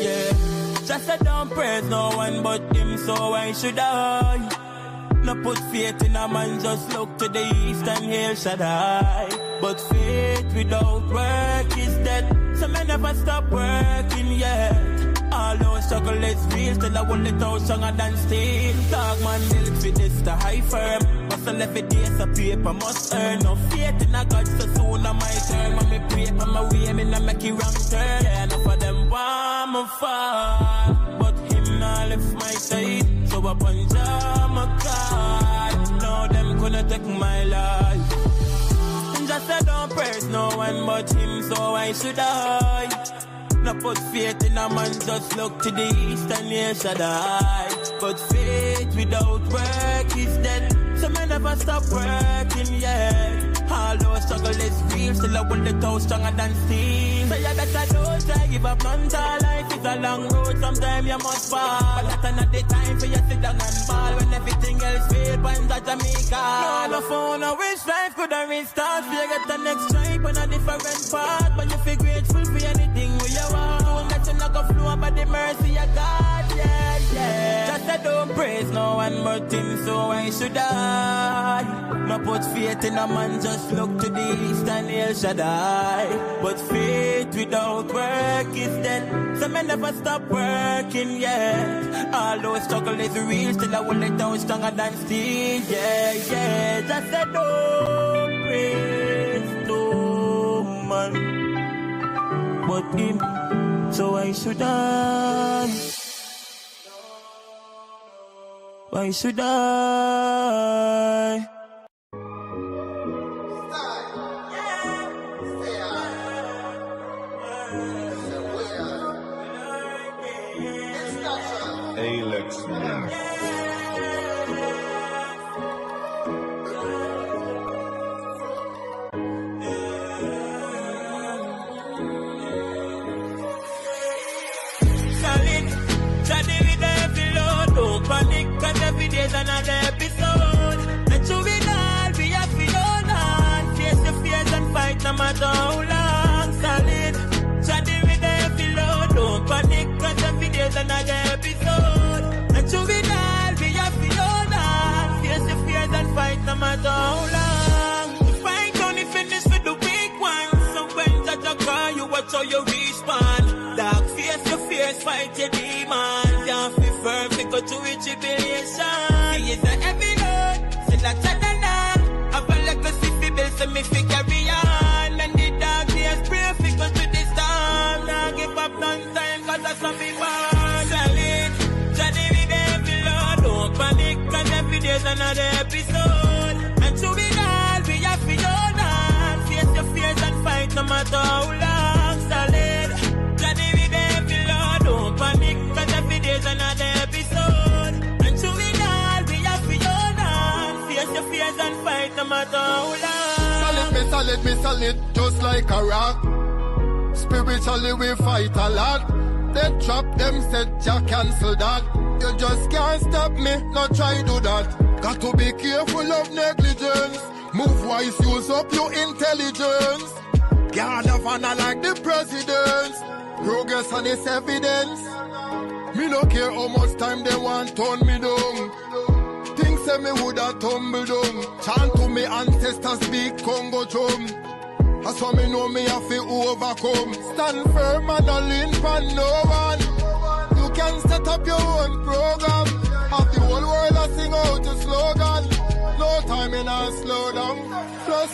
Yeah, just I don't praise no one but him, so why should I? No put faith in a man, just look to the east and he'll Shaddai. But faith without work is dead, so man never stop working yet. All those struggle is real, still I want it out stronger than steel. Dog man milk for this the high firm. Muscle every day so paper must earn. No faith in a God, so soon I my turn. When me pray on my way, me not make it wrong turn. Yeah, enough of them want me fall, but him not left my side. So upon Jah my God, now them couldn't take my life. Just I don't praise no one but him, so why should I? No put faith in a man, just look to the east and he'll Shaddai. But faith without work is dead, so man never stop working yet. All those struggle is real, still I want it out stronger than steel. So you better don't try, give up none to life. It's a long road, sometimes you must fall. But that's not the time for you sit down and ball. When everything else fail, find that Jamaica. No phone, I wish life could have restart. You get the next stripe on a different path, but you feel grateful for anything we you want. Don't let you not go flow by the mercy of God, yeah, yeah. Just I don't praise no one but him, so why should I? No put faith in a man, just look to the east and he'll Shaddai. But faith without work is dead, so man never stop working yet. All those struggle is real, still I will let down stronger than steel, yeah, yeah. Just I don't praise no man but him, so why should I? Why should I? Alex. Panic and every day's another episode. Let you win all, be a Fiona. Face your fears and fight no matter how long. Solid, chatty with every load. Don't panic and every day's another episode. Let you win all, be a Fiona. Face your fears and fight no matter how long. The fight only finish with the weak ones. So when Jaja call you, watch how you respond. Dark face your fears, fight your demons. Can't be firm, go to a jubilation. He is a heavy load, still a chatana. Have a legacy fi build, so me fi carry on. And the dark days pray fi go to the storm. Now give up none time, cause that's what we want. Solid, chatty with every load. Don't panic, cause every day's another episode. And to be all, we have to on. Face your fears and fight no matter how long. Solid, chatty with every load. Don't panic, cause every day's another episode. And to it all, we have to on. Face your fears and fight no matter how long. Solid, me solid, just like a rock. Spiritually we fight a lot. They trap them, said Jah cancel that. You just can't stop me, not try do that. Got to be careful of negligence. Move wise, use up your intelligence. Guard of honor like the presidents. Progress and its evidence. Me no care how much time they want turn me down. Things say me woulda tumble down. Chant to me ancestors big Congo drum. That's why me know me have to overcome. Stand firm and not lean for no one. You can set up your own program. Have the whole world a sing out a slogan. No time in a slow down. Plus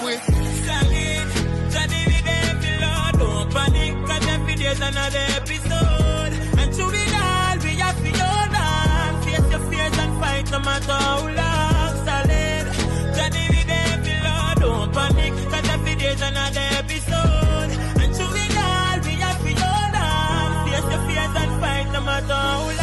we solid, steady with every load. Don't panic, cause every day's another episode. And to it all, we have to on. Face your fears and fight no matter how long. Solid, steady with every load. Don't panic, cause every day's another episode. And to it all, we have to on. Face your fears and fight no matter how long.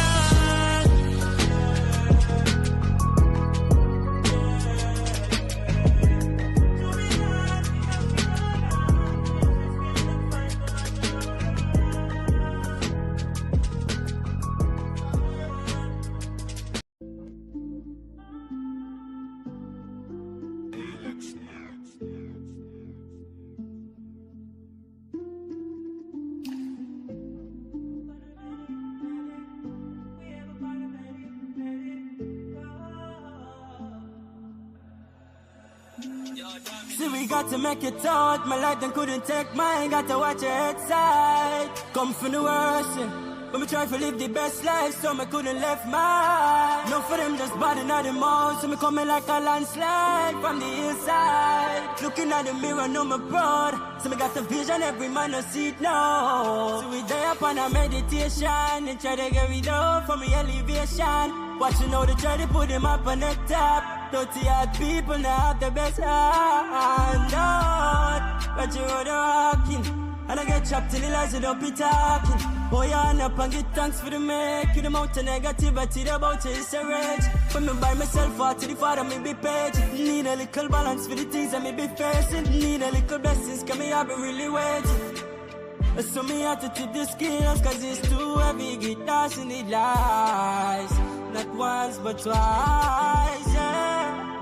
got to make it out. My life then couldn't take mine. Got to watch your head side. Come from the worst. When me try to live the best life, so me couldn't left mine. None for them just bad at the mouth, so me coming like a landslide from the hillside. Looking at the mirror, know me proud. So me got the vision, every man a see it now. So we there upon a meditation, and try to get rid of from me elevation. Watching how they try to put him up on the top. 30 odd people now have the best hand. But you're rocking. And I get trapped in the lies, you don't be talking. Boy, on up and get thanks for the make. You the amount of negativity about you is a rage. When me by myself out to the father, me be paid. Need a little balance for the things that me be facing. Need a little blessings, cause me I be really waiting. So me have to tip the skills, cause it's too heavy. Get lost in the lies. Not once but twice, yeah.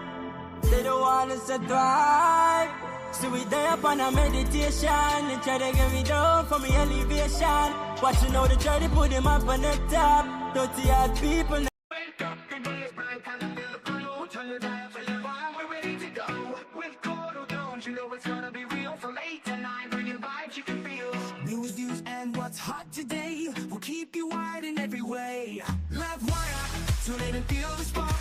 They don't want us to thrive. So we there upon a meditation, and try to get me down from me elevation. Watching how they try to put him up on the top. 30 odd people now. Wake up, the day is bright, and a little blue. Turn your dial for your vibe, we're ready to go. With Courdel Jones, you know it's gonna be real. From 8 to 9, bringing vibes you can feel. News, views, and what's hot today will keep you wide in every way. Livewire, tune in and feel the spark.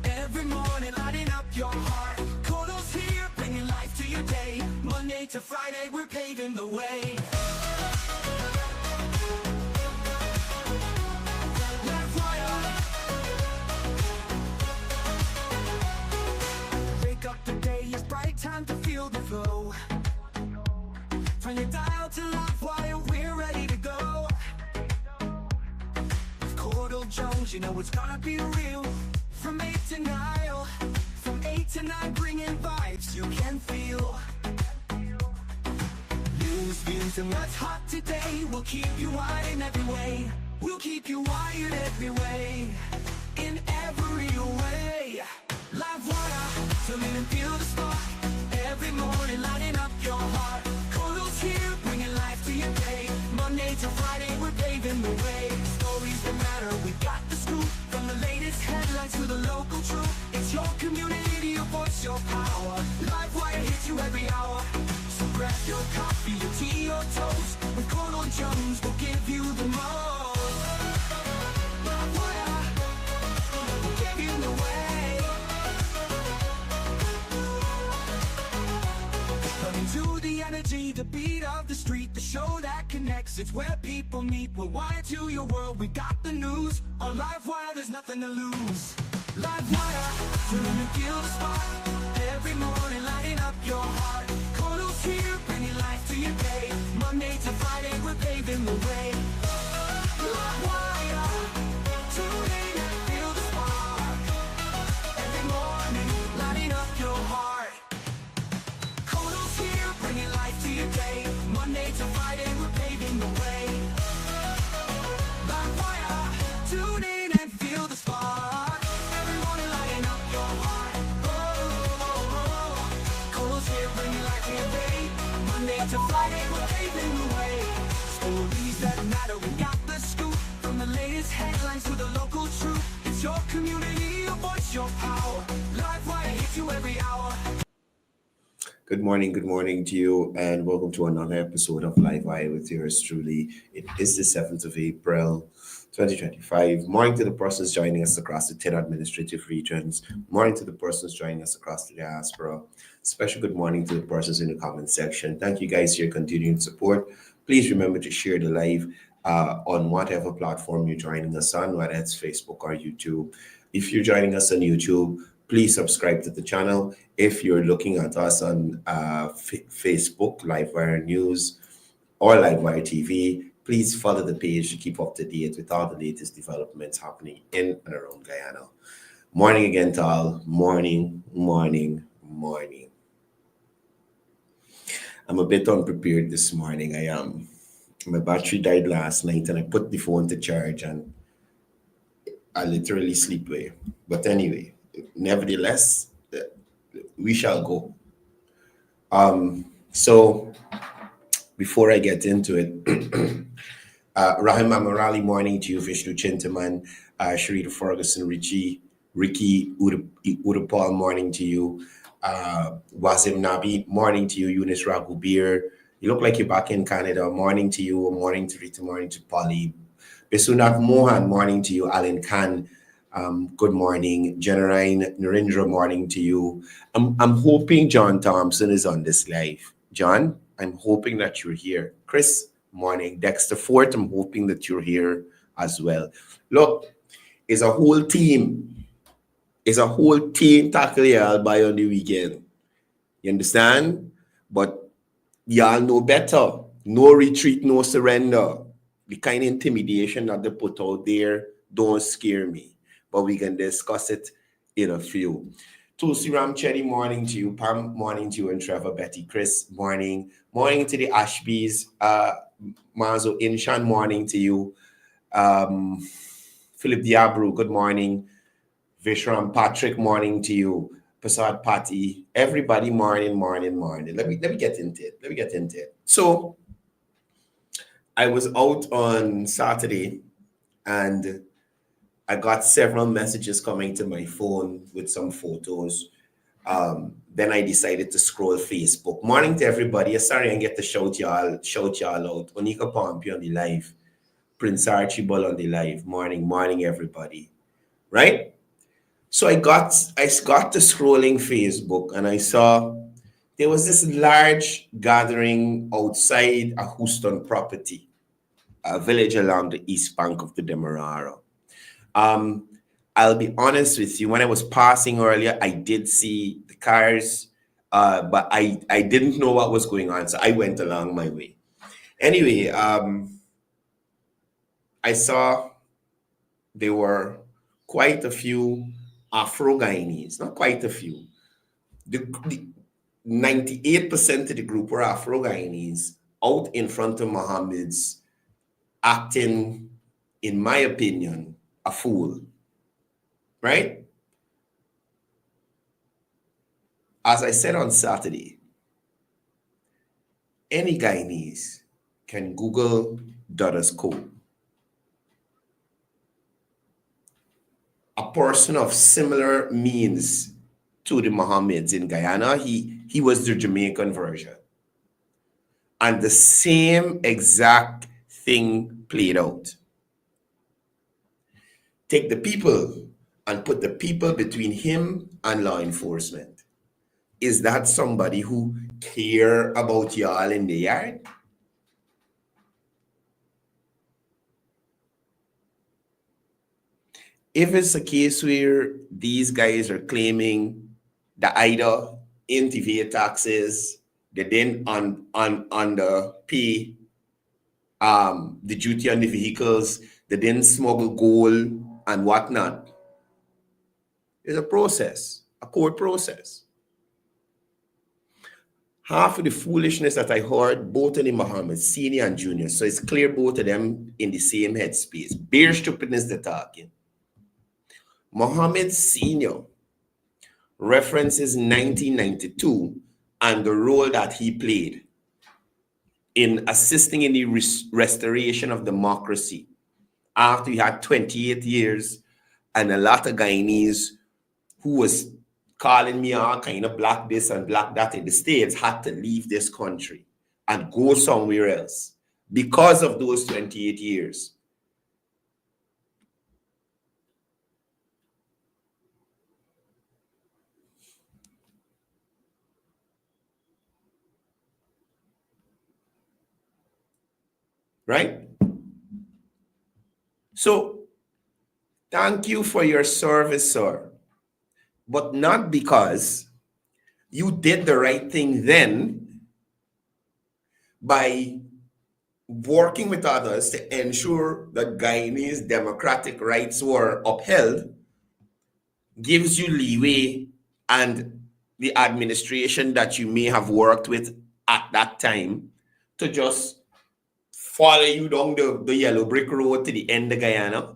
Every morning, lighting up your heart. Courdel's here, bringing life to your day. Monday to Friday, we're paving the way. Livewire. Wake up, the day is bright, time to feel the flow. Turn your dial to Livewire, we're ready to go. With Courdel Jones, you know it's gonna be real. From 8 to 9, from 8 to 9, bringing vibes you can feel. News, views, and what's hot today will keep you wired in every way. We'll keep you wired every way, in every way. Livewire, tune in and feel the spark. Every morning, lighting up your heart. Courdel's here, bringing life to your day. Monday to Friday, we're paving the way. Stories that matter, we got the scoop. From the latest headlines to the local truth. It's your community, your voice, your power. Livewire hits you every hour. So grab your coffee, your tea, or toast. With Courdel Jones, we'll give you the most. Livewire, we'll give you the way. Coming to the energy, the beat of the street, the show that connects. It's where people meet. We're wired to your world, we got the news. On Livewire, there's nothing to lose. Livewire, tune in and feel the spark. Every morning, lighting up your heart. Courdel's here, bringing life to your day. Monday to Friday, we're paving the way. Livewire, tune in and feel the spark. Every morning, lighting up your heart. Courdel's here, bringing life to your day. Monday to Friday, we're paving the way. Livewire, tune in and feel the spark. Every morning, lighting up your heart. Oh, oh, oh. Courdel's here, bringing life to your day. Monday to Friday, we're paving the way. Stories that matter, we got the scoop. From the latest headlines to the local truth. It's your community, your voice, your power. Livewire hits you every hour. Good morning to you, and welcome to another episode of Livewire with yours truly. It is the 7th of April, 2025. Morning to the persons joining us across the 10 administrative regions. Morning to the persons joining us across the diaspora. Special good morning to the persons in the comment section. Thank you guys for your continued support. Please remember to share the live on whatever platform you're joining us on, whether it's Facebook or YouTube. If you're joining us on YouTube, please subscribe to the channel. If you're looking at us on Facebook, Livewire News, or Livewire TV, please follow the page to keep up to date with all the latest developments happening in and around Guyana. Morning again to all. Morning. I'm a bit unprepared this morning. My battery died last night and I put the phone to charge and I literally sleep away. But anyway, nevertheless, we shall go. So before I get into it, Rahim Amarali, morning to you, Vishnu Chintaman, Sharita Ferguson, Ricky Udapal, morning to you. Wasim Nabi, morning to you. Eunice Ragubir, you look like you're back in Canada. Morning to you. Morning to Rita. Morning to Polly. Bisunat Mohan, morning to you. Alan Khan, good morning. Generine Narendra, morning to you. I'm hoping John Thompson is on this live. John, I'm hoping that you're here. Chris, morning. Dexter Fort, I'm hoping that you're here as well. Look, it's a whole team. It's a whole team tackle y'all by on the weekend. You understand? But y'all know better. No retreat, no surrender. The kind of intimidation that they put out there don't scare me. But we can discuss it in a few. Tulsi Ramcheri, morning to you. Pam, morning to you. And Trevor, Betty, Chris, morning. Morning to the Ashbys. Mazo Inshan, morning to you. Philip Diabru, good morning. Vishram Patrick, morning to you. Prasad Patti, everybody, morning. Let me get into it. So I was out on Saturday and I got several messages coming to my phone with some photos. Then I decided to scroll Facebook. Morning to everybody. Sorry I didn't get to shout y'all out. Onika Pompey on the live. Prince Archibald on the live. Morning, everybody. Right? So I got to scrolling Facebook and I saw there was this large gathering outside a Houston property, a village along the east bank of the Demerara. I'll be honest with you, when I was passing earlier, I did see the cars, but I didn't know what was going on, so I went along my way. Anyway, I saw there were quite a few Afro-Guyanese, not quite a few. The 98% of the group were Afro-Guyanese out in front of Mohammed's acting, in my opinion, a fool. Right? As I said on Saturday, any Guyanese can Google Dada's code. A person of similar means to the Mohammeds in Guyana, he was the Jamaican version. And the same exact thing played out. Take the people and put the people between him and law enforcement. Is that somebody who care about y'all in the yard? If it's a case where these guys are claiming that either in TVA taxes, they didn't underpay the duty on the vehicles, they didn't smuggle gold and whatnot, there's a process, a court process. Half of the foolishness that I heard, both of the Muhammad, senior and junior, so it's clear both of them in the same headspace. Bare stupidness they're talking. Muhammad Senior references 1992 and the role that he played in assisting in the restoration of democracy after we had 28 years and a lot of Guyanese who was calling me all kind of black this and black that in the States had to leave this country and go somewhere else because of those 28 years. Right? So, thank you for your service, sir. But not because you did the right thing then by working with others to ensure that Guyanese democratic rights were upheld, gives you leeway, and the administration that you may have worked with at that time to just follow you down the yellow brick road to the end of Guyana.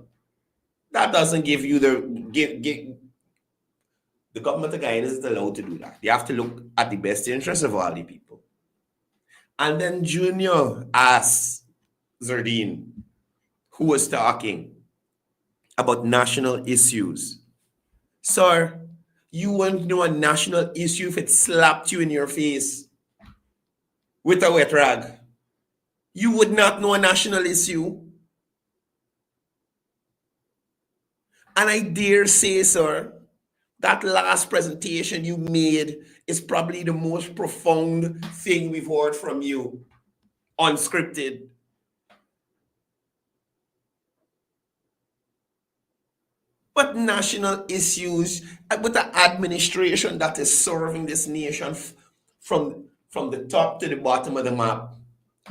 That doesn't give you the government of Guyana isn't allowed to do that. They have to look at the best interest of all the people. And then Junior asked Zardine, who was talking about national issues, sir, You wouldn't know a national issue if it slapped you in your face with a wet rag. You would not know a national issue. And I dare say, sir, that last presentation you made is probably the most profound thing we've heard from you, unscripted. But national issues, with the administration that is serving this nation from the top to the bottom of the map,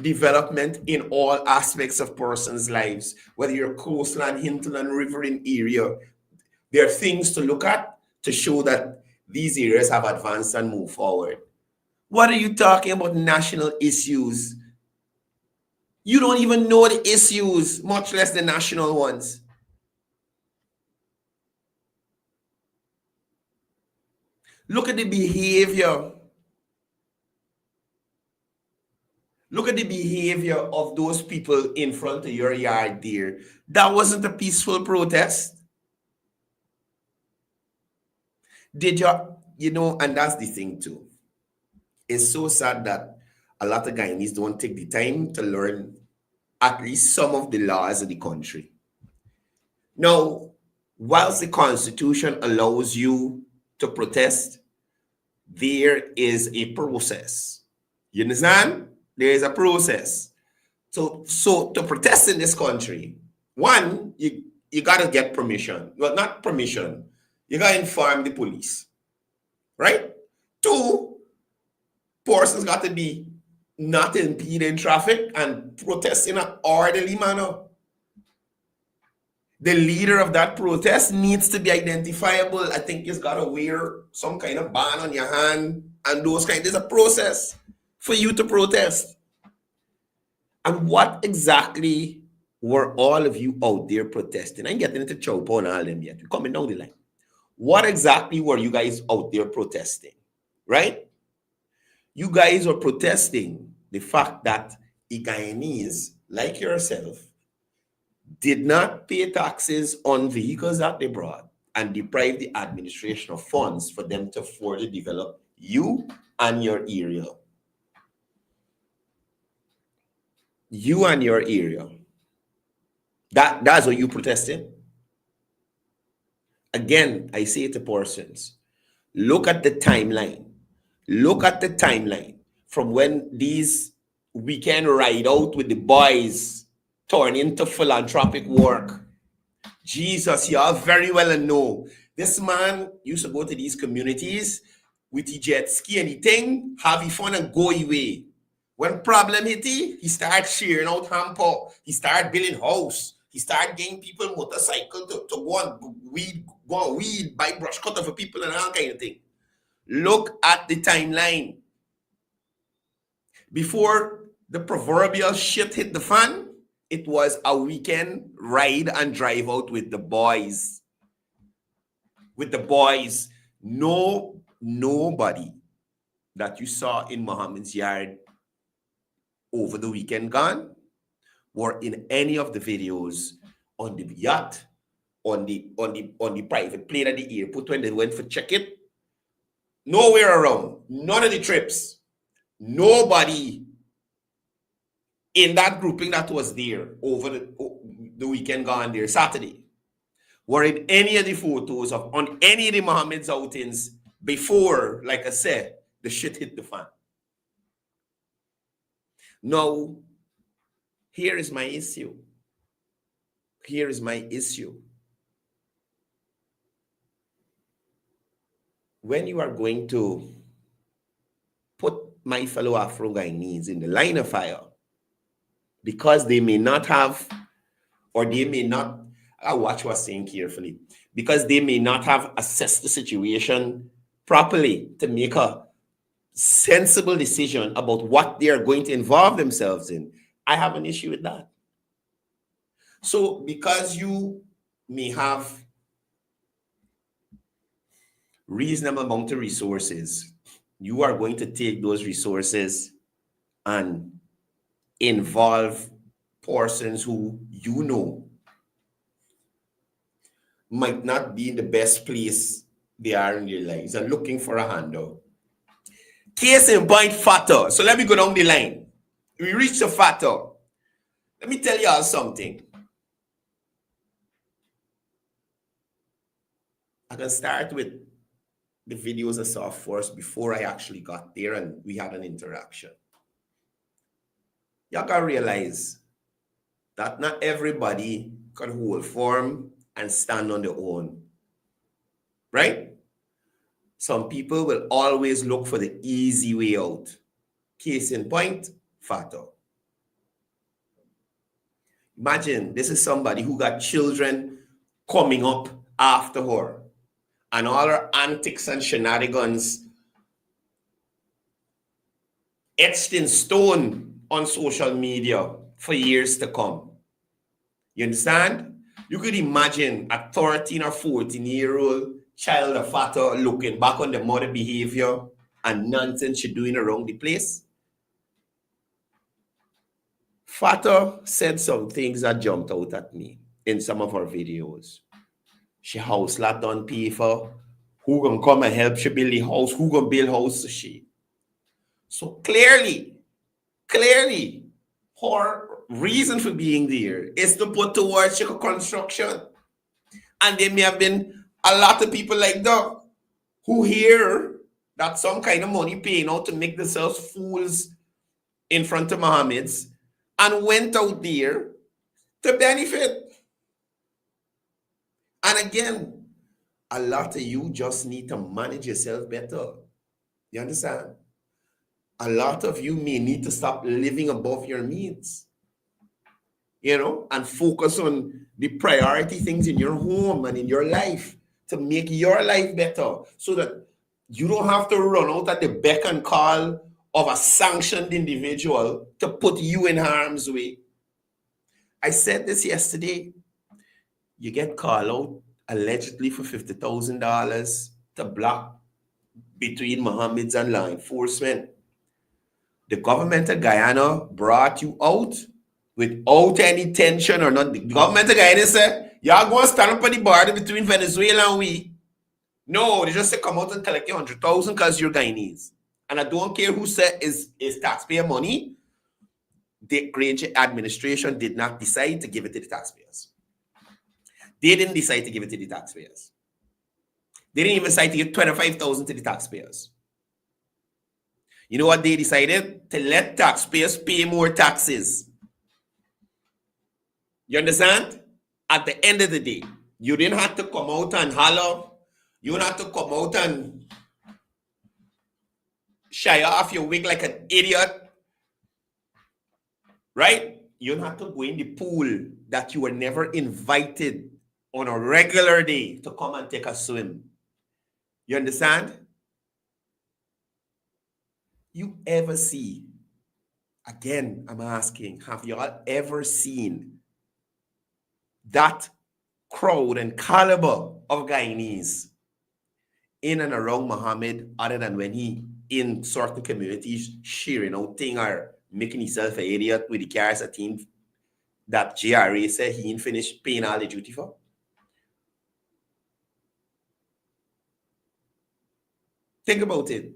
development in all aspects of persons' lives, whether you're coastland, hinterland, riverine area, there are things to look at to show that these areas have advanced and moved forward. What are you talking about national issues? You don't even know the issues, much less the national ones. Look at the behavior. Look at the behavior of those people in front of your yard there. That wasn't a peaceful protest. Did you know, and that's the thing too. It's so sad that a lot of Guyanese don't take the time to learn at least some of the laws of the country. Now, whilst the Constitution allows you to protest, there is a process. You understand? There is a process. So to protest in this country, one, you got to get permission. Well, not permission. You got to inform the police, right? Two, persons got to be not impeding traffic and protest in an orderly manner. The leader of that protest needs to be identifiable. I think he's got to wear some kind of band on your hand and those kind. There's a process for you to protest. And what exactly were all of you out there protesting? I'm getting into Chopo and all them yet. We're coming down the line. What exactly were you guys out there protesting, right? You guys were protesting the fact that Guyanese, like yourself, did not pay taxes on vehicles that they brought and deprive the administration of funds for them to further develop you and your area. You and your area. That's what you protested. Again, I say to persons, look at the timeline. Look at the timeline from when these weekend ride out with the boys turn into philanthropic work. Jesus, y'all very well know. This man used to go to these communities with the jet ski and the thing, have his fun and go away. When problem hit he started sharing out hamper. He started building house. He started getting people motorcycle to go on weed, buy brush cutter for people and all kind of thing. Look at the timeline. Before the proverbial shit hit the fan, it was a weekend ride and drive out with the boys. With the boys. Nobody that you saw in Muhammad's yard over the weekend gone or in any of the videos on the yacht, on the private plane at the airport when they went for check it. Nowhere around. None of the trips. Nobody in that grouping that was there over the weekend gone there, Saturday, were in any of the photos of on any of the Muhammad's outings before, like I said, the shit hit the fan. Now, here is my issue. Here is my issue. When you are going to put my fellow Afro-Guyanese in the line of fire, because they may not have, or they may not, I watch what's saying carefully, because they may not have assessed the situation properly to make a sensible decision about what they are going to involve themselves in, I have an issue with that. So because you may have reasonable amount of resources, you are going to take those resources and involve persons who might not be in the best place they are in their lives and looking for a handout. Case in point, fatter. So let me go down the line. We reach the fatter. Let me tell y'all something. I can start with the videos I saw first before I actually got there and we had an interaction. Y'all gotta realize that not everybody can hold form and stand on their own. Right? Some people will always look for the easy way out. Case in point, fatter. Imagine this is somebody who got children coming up after her and all her antics and shenanigans etched in stone on social media for years to come. You understand? You could imagine a 13 or 14-year-old child of fatter looking back on the mother behavior and nonsense she's doing around the place. Fatter said some things that jumped out at me in some of her videos. She house lot on people. Who gonna come and help she build the house? Who gonna build house to she? So clearly, her reason for being there is to put towards construction. And there may have been a lot of people like that who hear that some kind of money paying out to make themselves fools in front of Mohammed's and went out there to benefit. And again, a lot of you just need to manage yourself better. You understand? A lot of you may need to stop living above your means, and focus on the priority things in your home and in your life to make your life better so that you don't have to run out at the beck and call of a sanctioned individual to put you in harm's way. I said this yesterday. You get called out allegedly for $50,000 to block between Mohammed's and law enforcement. The government of Guyana brought you out without any tension or not. The government of Guyana said, y'all going to stand up at the border between Venezuela and we. No, they just say come out and collect your 100,000 because you're Guyanese. And I don't care who said is taxpayer money. The Granger administration did not decide to give it to the taxpayers. They didn't decide to give it to the taxpayers. They didn't even decide to give 25,000 to the taxpayers. You know what they decided? To let taxpayers pay more taxes. You understand? At the end of the day, you didn't have to come out and holler. You didn't have to come out and shy off your wig like an idiot. Right? You don't have to go in the pool that you were never invited on a regular day to come and take a swim. You understand? You ever see, again, I'm asking, have you all ever seen that crowd and caliber of Guyanese in and around Mohammed other than when he in certain communities sharing out thing or making himself an idiot with the cars at team that JRA said he ain't finished paying all the duty for? Think about it.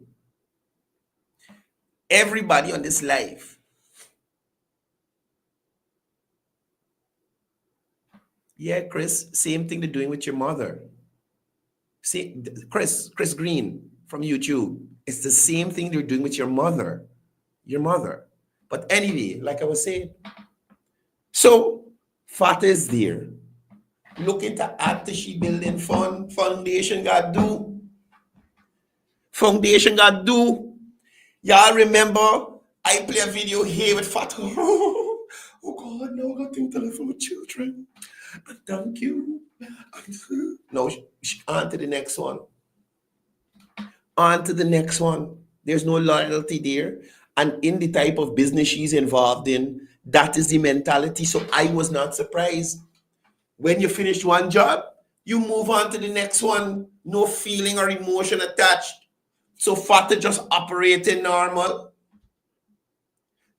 Everybody on this life. Yeah, Chris, same thing they're doing with your mother. See, Chris Green from YouTube. It's the same thing they're doing with your mother. Your mother. But anyway, like I was saying, so Fata is there. Looking to add to she building fund. Foundation got do. Foundation got do. Y'all remember I play a video here with Fata. Oh God, now I got things to live for my children. And thank you. No, on to the next one. On to the next one. There's no loyalty there. And in the type of business she's involved in, that is the mentality. So I was not surprised. When you finish one job, you move on to the next one. No feeling or emotion attached. So Fata just operating normal.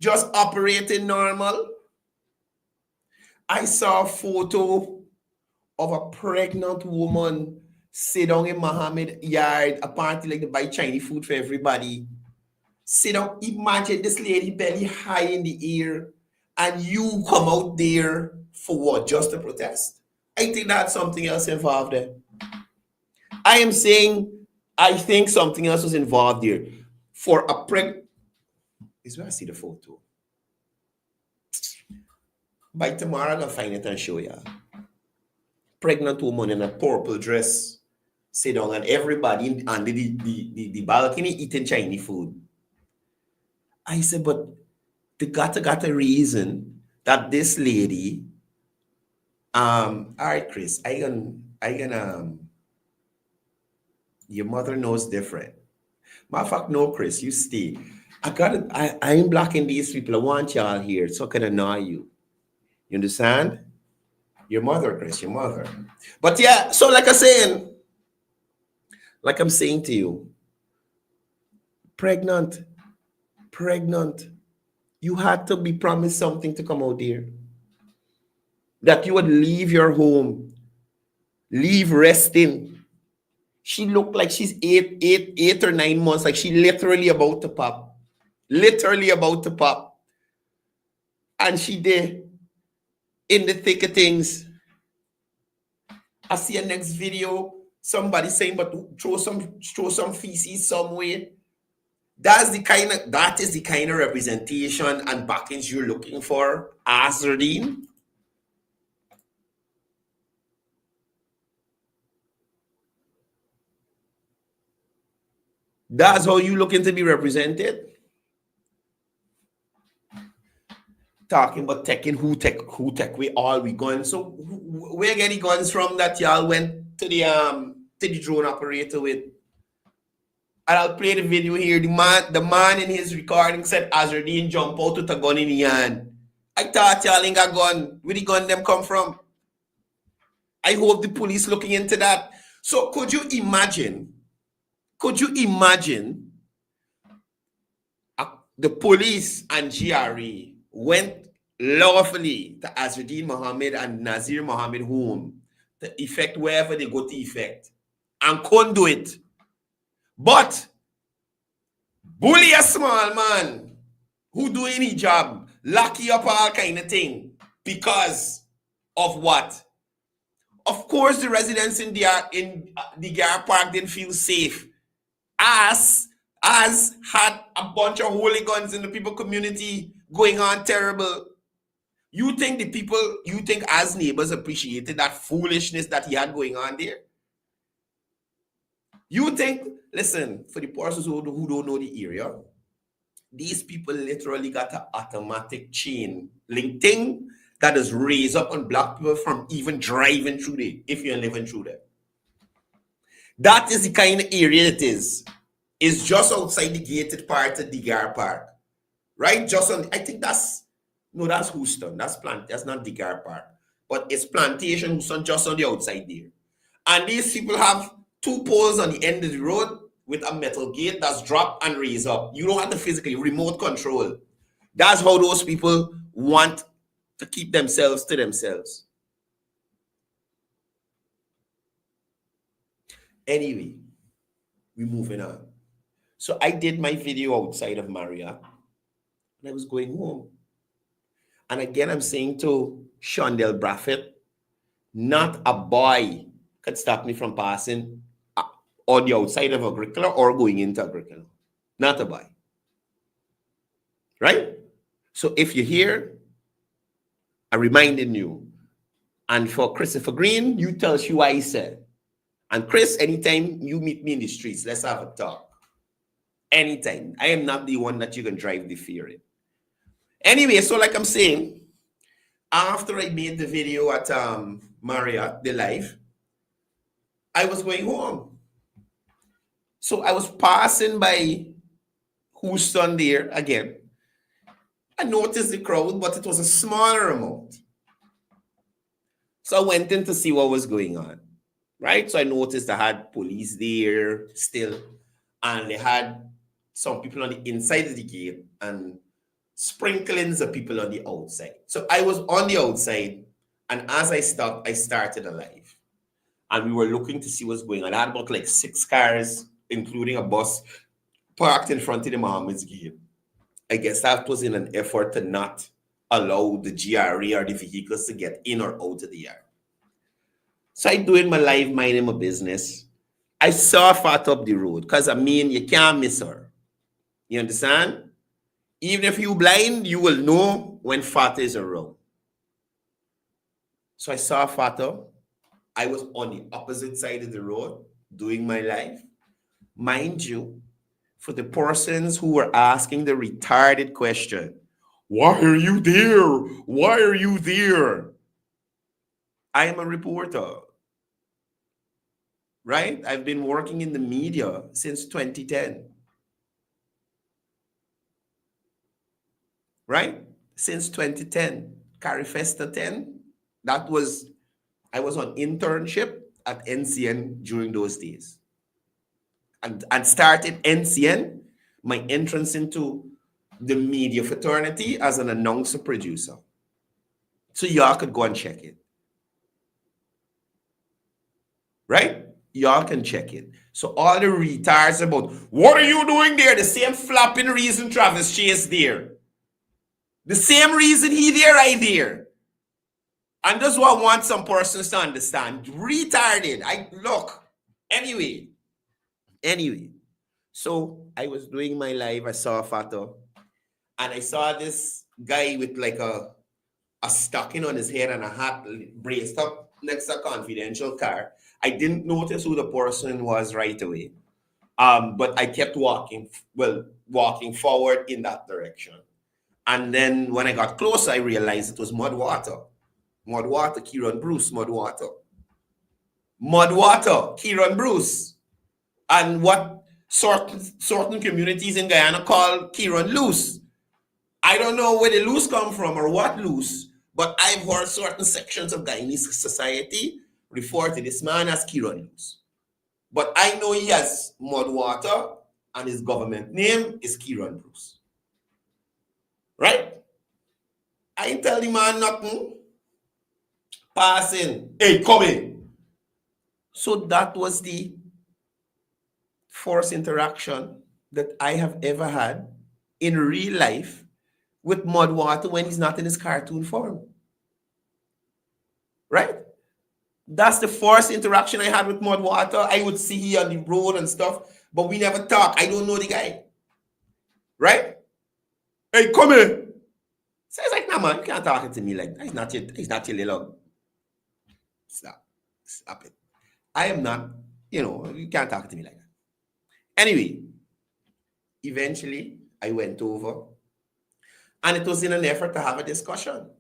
Just operating normal. I saw a photo of a pregnant woman sit down in Muhammad yard, a party like they buy Chinese food for everybody. Sit down, imagine this lady belly high in the air, and you come out there for what? Just to protest? I think that's something else involved there. I am saying, I think something else was involved here. For a is where I see the photo. By tomorrow, I'm gonna find it and show you. Pregnant woman in a purple dress, sit down, and everybody under the balcony eating Chinese food. I said, but they got a reason that this lady, all right, Chris, I gonna your mother knows different. Matter of fact, no, Chris, you stay. I ain't blocking these people. I want y'all here so I can annoy you. You understand? Your mother, Chris, your mother. But yeah, so like I'm saying to you, pregnant, you had to be promised something to come out there. That you would leave your home, leave resting. She looked like she's 8 or 9 months, like she literally about to pop. Literally about to pop. And she did in the thick of things. I see a next video, somebody saying, but throw some feces somewhere. That is the kind of representation and backings you're looking for, Azardine. That's how you looking to be represented. Talking about taking who take we all we guns. So where get the guns from that y'all went to the drone operator with? And I'll play the video here. The man in his recording said Azardine jump out with a gun in the hand. I thought y'all ain't got gun. Where the gun them come from? I hope the police looking into that. So could you imagine the police and GRE went lawfully to Azardine Mohammed and Nazir Mohammed home to effect wherever they go to effect and couldn't do it. But bully a small man who doing his job, lock you up all kind of thing because of what? Of course, the residents in the Gar Park didn't feel safe. As had a bunch of hooligans in the people community going on terrible. You think as neighbors appreciated that foolishness that he had going on there? You think, listen, for the persons who don't know the area, these people literally got an automatic chain link thing that is raised up and block people from even driving through there if you're living through there. That is the kind of area it is. It's just outside the gated part of the Gar Park. Right? Just on, I think that's Houston. That's not the Gar Park. But it's Plantation, Houston, just on the outside there. And these people have 2 poles on the end of the road with a metal gate that's dropped and raised up. You don't have to physically remote control. That's how those people want to keep themselves to themselves. Anyway, we're moving on. So I did my video outside of Marriott and I was going home. And again, I'm saying to Shondell Braffett, not a boy could stop me from passing on the outside of Agricola or going into Agricola. Not a boy. Right? So if you're here, I reminded you. And for Christopher Green, you tell she what I said. And Chris, anytime you meet me in the streets, let's have a talk. Anytime. I am not the one that you can drive the fear in. Anyway, so like I'm saying, after I made the video at Marriott, the live, I was going home. So I was passing by Houston there again. I noticed the crowd, but it was a smaller amount. So I went in to see what was going on. Right? So I noticed I had police there still, and they had some people on the inside of the gate and sprinklings of people on the outside. So I was on the outside, and as I stopped, I started a live. and we were looking to see what's going on. I had about like 6 cars, including a bus, parked in front of the Mohammed's gate. I guess that was in an effort to not allow the GRE or the vehicles to get in or out of the yard. So I doing my life, minding my business. I saw Fat up the road because I mean, you can't miss her. You understand? Even if you blind, you will know when Fat is around. So I saw Fata. I was on the opposite side of the road doing my life. Mind you, for the persons who were asking the retarded question, why are you there? Why are you there? I am a reporter, right? I've been working in the media since 2010, right? Since 2010, Carifesta 10, I was on internship at NCN during those days. And started NCN, my entrance into the media fraternity as an announcer producer. So y'all could go and check it. Right? Y'all can check it. So all the retards about, what are you doing there? The same flapping reason Travis Chase there. The same reason he there, I there. And that's what I want some persons to understand. Retarded. Anyway, so I was doing my live. I saw Fata, and I saw this guy with like a stocking on his head and a hat braced up next to a confidential car. I didn't notice who the person was right away, but I kept walking forward in that direction. And then when I got closer, I realized it was Mudwater, Kieran Bruce, Mudwater, Kieran Bruce. And what certain communities in Guyana call Kieran Loose. I don't know where the loose come from or what loose, but I've heard certain sections of Guyanese society refer to this man as Kieran Loose. But I know he has Mudwater and his government name is Kieran Bruce. Right? I ain't tell the man nothing. Passing. Hey, come in. So that was the first interaction that I have ever had in real life with Mudwater when he's not in his cartoon form. Right? That's the first interaction I had with Mudwater. I would see he on the road and stuff, but we never talk. I don't know the guy. Right? Hey, come here. So it's like, nah, man, you can't talk to me like that. He's not your little. Stop it. I am not, you can't talk to me like that. Anyway, eventually I went over and it was in an effort to have a discussion.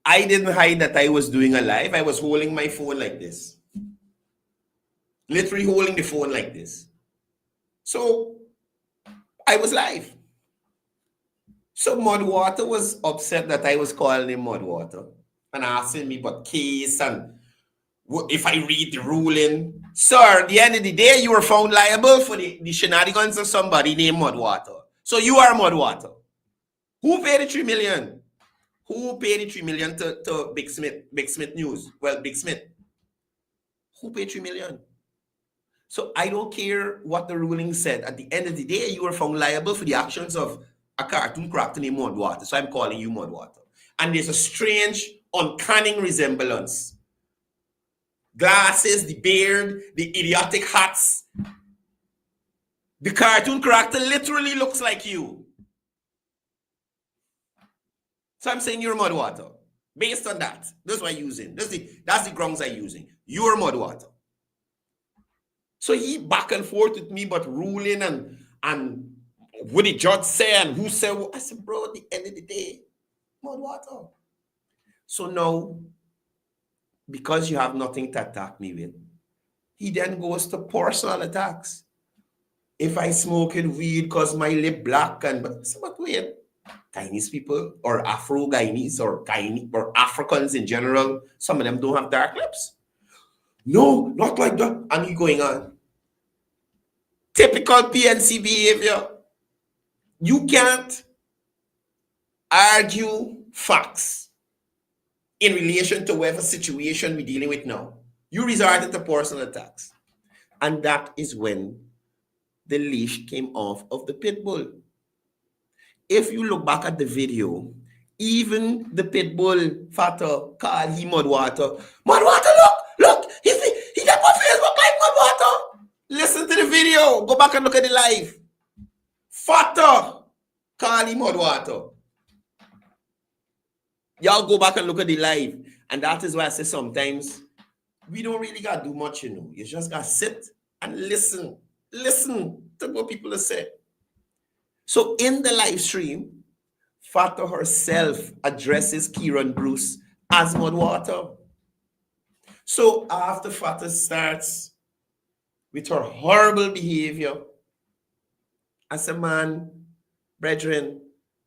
I didn't hide that I was doing a live. I was holding my phone like this. Literally holding the phone like this. So I was live. So Mudwater was upset that I was calling him Mudwater and asking me about case and if I read the ruling. Sir, at the end of the day, you were found liable for the shenanigans of somebody named Mudwater. So you are Mudwater. Who paid the $3 million? Who paid the $3 million to Big Smith News? Well, Big Smith. Who paid $3 million? So I don't care what the ruling said. At the end of the day, you were found liable for the actions of a cartoon character named Mudwater. So I'm calling you Mudwater. And there's a strange, uncanny resemblance. Glasses, the beard, the idiotic hats. The cartoon character literally looks like you. So I'm saying you're Mudwater. Based on that, that's what I'm using. That's the grounds I'm using. You're Mudwater. So he back and forth with me, but ruling and what the judge said and who said what. I said, bro, at the end of the day, Mudwater. So now, because you have nothing to attack me with, he then goes to personal attacks. If I smoking weed because my lip black but wait, Guyanese people or Afro-Guyanese or Africans in general, some of them don't have dark lips. No, not like that. And he going on. Typical PNC behavior. You can't argue facts in relation to whatever situation we're dealing with now. You resorted to personal attacks. And that is when the leash came off of the pit bull. If you look back at the video, even the pit bull father called him Mudwater. Mudwater, look, he got on Facebook like Mudwater. Listen to the video. Go back and look at the live. Father call him Mudwater. Y'all go back and look at the live. And that is why I say sometimes we don't really got to do much, you know. You just got to sit and listen. Listen to what people are saying. So in the live stream, Fata herself addresses Kieran Bruce as Mudwater. So after Fata starts with her horrible behavior, I said, man, brethren,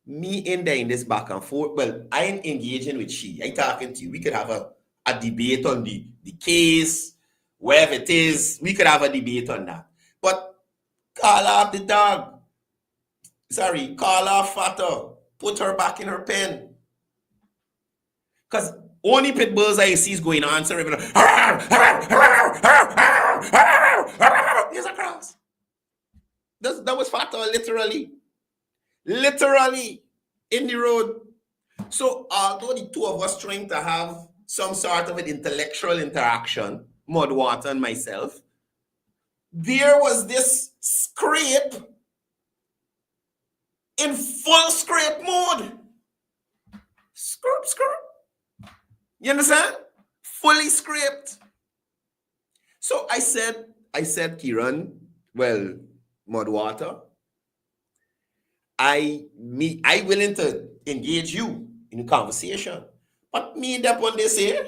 me in there in this back and forth, well, I ain't engaging with she. I talking to you. We could have a debate on the case, wherever it is. We could have a debate on that. But call off the dog. Sorry, call off Fata. Put her back in her pen. Because only pit bulls I see is going on. So here's a cross. That was Fata, literally. Literally in the road. So although the two of us trying to have some sort of an intellectual interaction, Mudwater and myself, there was this scrape in full scrape mode. Scrape. You understand? Fully scraped. So I said, Kieran, well, Mudwater, I willing to engage you in a conversation. But me and that one they say.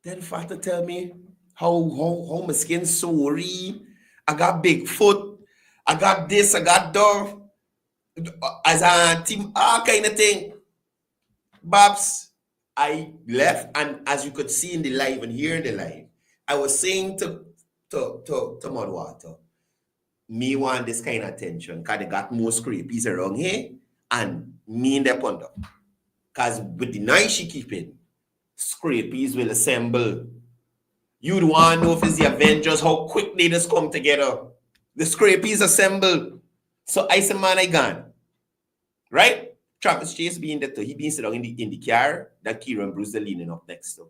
Then Fata tell me how my skin sorry. I got big foot. I got this, I got that. As a team, all kind of thing. Babs, I left, and as you could see in the live and hear in the live, I was saying to Mudwater, me want this kind of attention because they got more scrapies around here and me in the ponder. Because with the night she keeping, scrapies will assemble. You'd want to know if it's the Avengers, how quick they just come together. The scrapies assemble. So I said, man, I gone. Right? Travis Chase being there too. He been sitting in the car that Kieran Bruce is leaning up next to.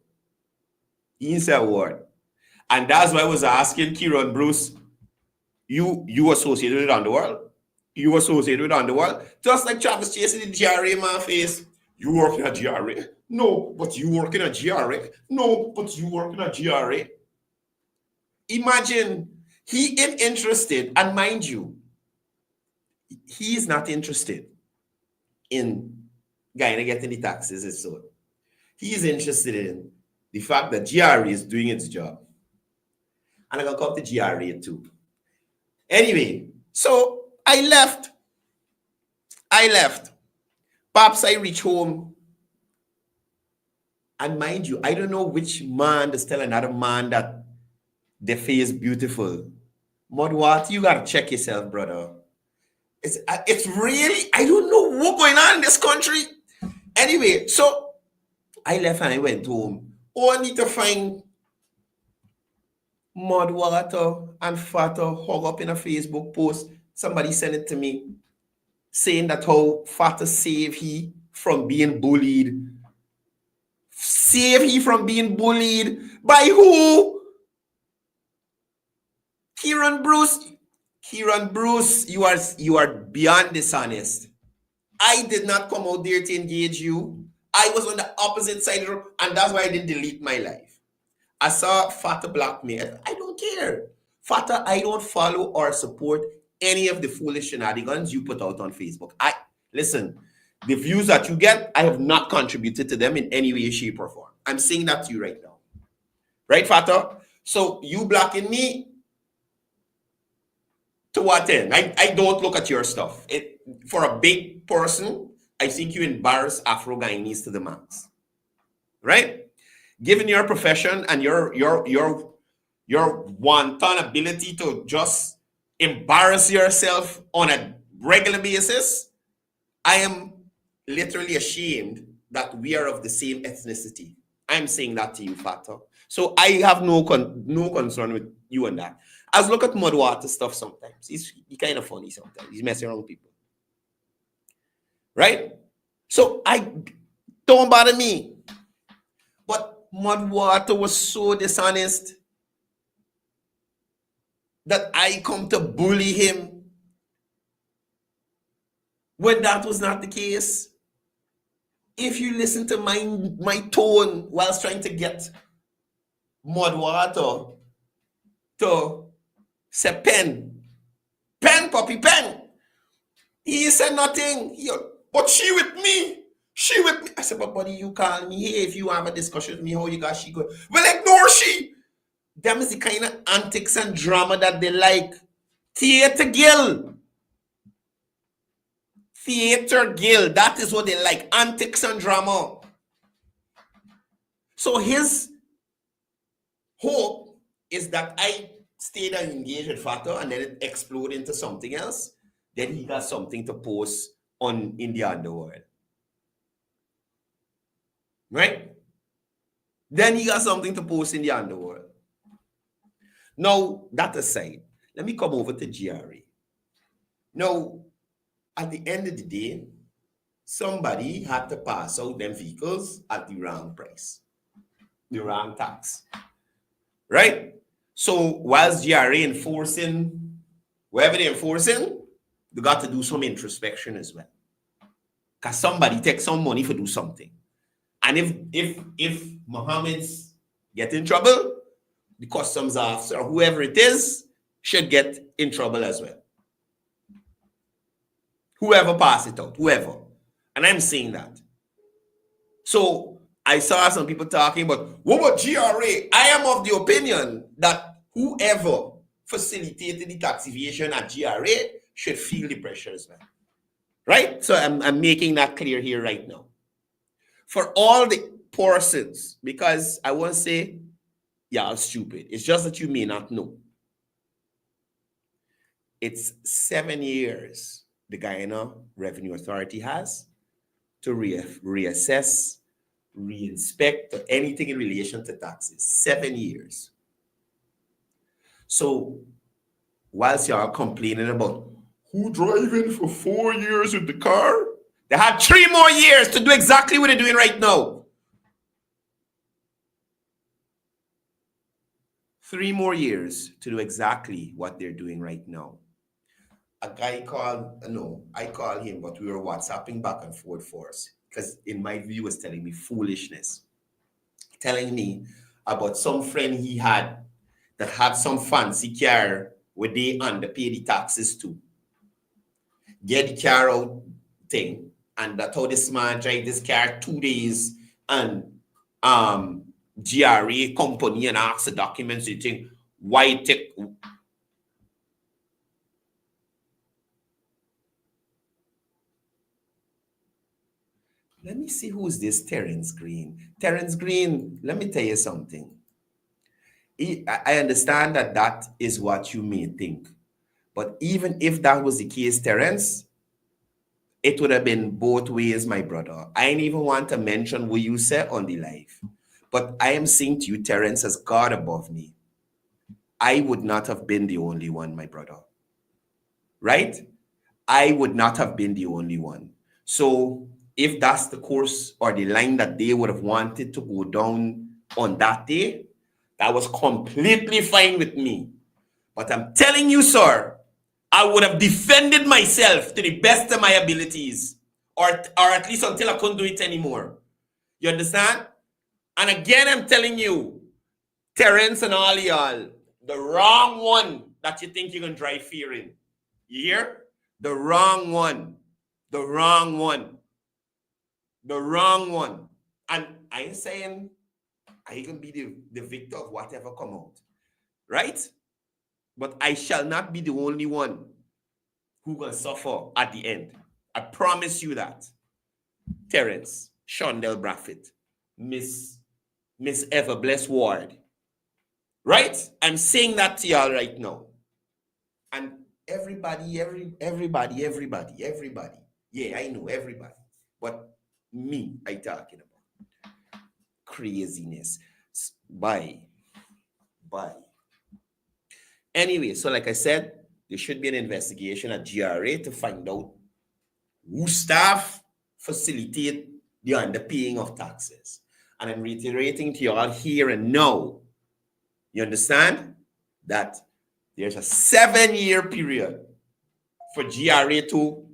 He didn't say a word. And that's why I was asking Kieran Bruce, you associated with Underworld? You associated with Underworld? Just like Travis Chase in the GRA in my face. You working at GRA? No, but you working at GRA. No, but you working at GRA. Imagine he ain't interested, and mind you, he is not interested in getting the taxes and so. He is interested in the fact that GRA is doing its job. And I'm going to come to GRA too. Anyway, so I left. Perhaps I reach home. And mind you, I don't know which man to tell another man that their face is beautiful. Mudwater, you got to check yourself, brother. It's really, I don't know what's going on in this country. Anyway, so I left and I went home. Only to find Mudwater and Fata hung up in a Facebook post. Somebody sent it to me saying that how Fata saved he from being bullied. Save he from being bullied by who? Kieran Bruce. Kieran Bruce, you are beyond dishonest. I did not come out there to engage you. I was on the opposite side of the road, and that's why I didn't delete my life. I saw Fata block me. I don't care. Fata, I don't follow or support any of the foolish shenanigans you put out on Facebook. Listen, the views that you get, I have not contributed to them in any way, shape, or form. I'm saying that to you right now. Right, Fata? So you blocking me, to what end? I don't look at your stuff. For a big person, I think you embarrass Afro-Guyanese to the max. Right? Given your profession and your wanton ability to just embarrass yourself on a regular basis, I am literally ashamed that we are of the same ethnicity. I'm saying that to you, Fata. So I have no concern with you on that. As look at Mudwater stuff sometimes. He's kind of funny sometimes. He's messing around with people. Right? So I don't bother me. But Mudwater was so dishonest that I come to bully him when that was not the case. If you listen to my tone whilst trying to get Mudwater to say pen, puppy, pen. He said nothing. But she with me. I said, but buddy, you call me here if you have a discussion with me, how you got she go? Well, ignore she. Them is the kind of antics and drama that they like. Theater Guild. That is what they like. Antics and drama. So his hope is that I stayed and engaged with Fata and then it exploded into something else. Then he got something to post in the underworld. Right? Then he got something to post in the underworld. Now, that aside, let me come over to GRA. Now, at the end of the day, somebody had to pass out them vehicles at the wrong price, the wrong tax. Right? So, whilst GRA enforcing, wherever they're enforcing, they got to do some introspection as well. Because somebody takes some money for do something. And if Mohammed's get in trouble, the customs officer or whoever it is should get in trouble as well. Whoever pass it out, whoever. And I'm saying that. So I saw some people talking about, what about GRA? I am of the opinion that whoever facilitated the tax evasion at GRA should feel the pressure as well. Right? So I'm making that clear here right now. For all the persons, because I won't say, yeah, stupid. It's just that you may not know. It's 7 years the Guyana Revenue Authority has to reassess, reinspect, or anything in relation to taxes. 7 years. So, whilst you are complaining about who driving for 4 years with the car, they had 3 more years to do exactly what they're doing right now. 3 more years to do exactly what they're doing right now. A guy called, I call him, but we were WhatsApping back and forth for us because in my view was telling me foolishness. Telling me about some friend he had that had some fancy car where they underpay the taxes to. Get the car out thing. And that's how this man drive this car 2 days and GRA company and ask the documents, you think, why take... Let me see who's this Terence Green. Terence Green, let me tell you something. I understand that is what you may think. But even if that was the case, Terence, it would have been both ways, my brother. I didn't even want to mention what you said on the live. But I am saying to you, Terence, as God above me, I would not have been the only one, my brother. Right? I would not have been the only one. So if that's the course or the line that they would have wanted to go down on that day, that was completely fine with me. But I'm telling you, sir, I would have defended myself to the best of my abilities, or at least until I couldn't do it anymore. You understand? And again, I'm telling you, Terence and all y'all, the wrong one that you think you're going to drive fear in. You hear? The wrong one. The wrong one. The wrong one. And I ain't saying I can be the victor of whatever come out. Right? But I shall not be the only one who will suffer at the end. I promise you that. Terence, Shondell Braffett, Miss Everbless Ward. Right? I'm saying that to y'all right now. And everybody, Yeah, I know everybody. But me, I talking about. Craziness. Bye. Bye. Anyway, so like I said, there should be an investigation at GRA to find out who staff facilitate the underpaying of taxes. And I'm reiterating to you all here and now, you understand, that there's a 7-year period for GRA to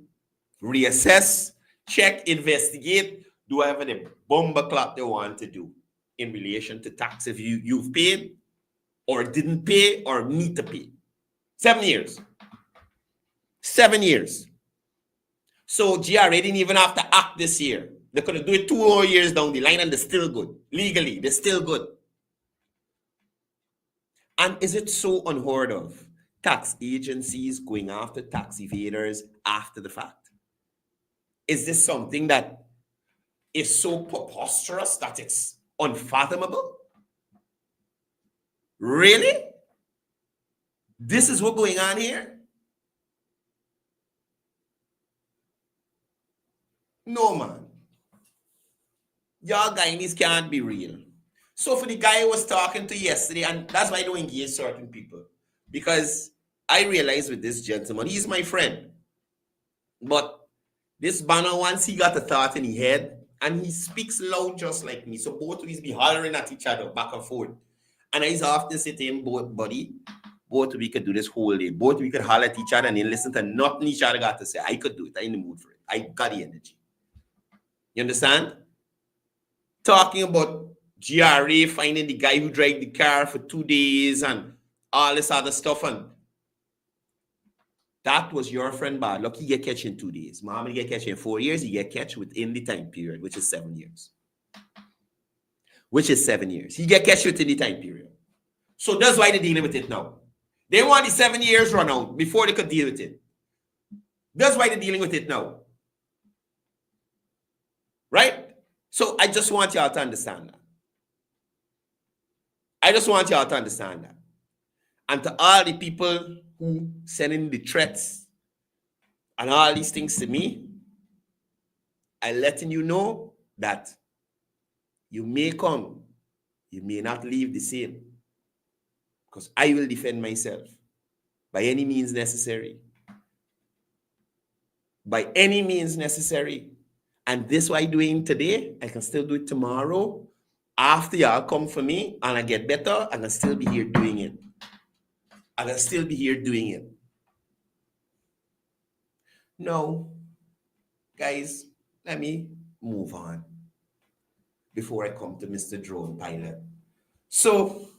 reassess, check, investigate, do whatever the bomber clock they want to do in relation to tax if you've paid or didn't pay or need to pay. 7 years. 7 years. So GRA didn't even have to act this year. They could have do it 2 more years down the line and they're still good. Legally, they're still good. And is it so unheard of? Tax agencies going after tax evaders after the fact? Is this something that is so preposterous that it's unfathomable? Really? This is what's going on here? No, man. Y'all Guyanese can't be real. So for the guy I was talking to yesterday, and that's why I don't engage certain people, because I realize with this gentleman, he's my friend. But this banner, once he got a thought in his head, and he speaks loud just like me. So both of us be hollering at each other back and forth. And I often say to him, buddy, both we could do this whole day. Both we could holler at each other and then listen to nothing each other got to say. I could do it. I'm in the mood for it. I got the energy. You understand? Talking about GRA finding the guy who dragged the car for 2 days and all this other stuff. And that was your friend bad luck. He get catch in 2 days. Muhammad get catch in 4 years. He get catch within the time period, which is 7 years. Which is 7 years. He get catch within the time period. So that's why they're dealing with it now. They want the 7 years run out before they could deal with it. That's why they're dealing with it now. Right? So I just want y'all to understand that. I just want y'all to understand that. And to all the people who sending the threats and all these things to me, I'm letting you know that you may come, you may not leave the same. Because I will defend myself by any means necessary. By any means necessary. And this what I'm doing today, I can still do it tomorrow. After y'all come for me and I get better, I can still be here doing it. I can still be here doing it. No. Guys, let me move on before I come to Mr. Drone Pilot. So,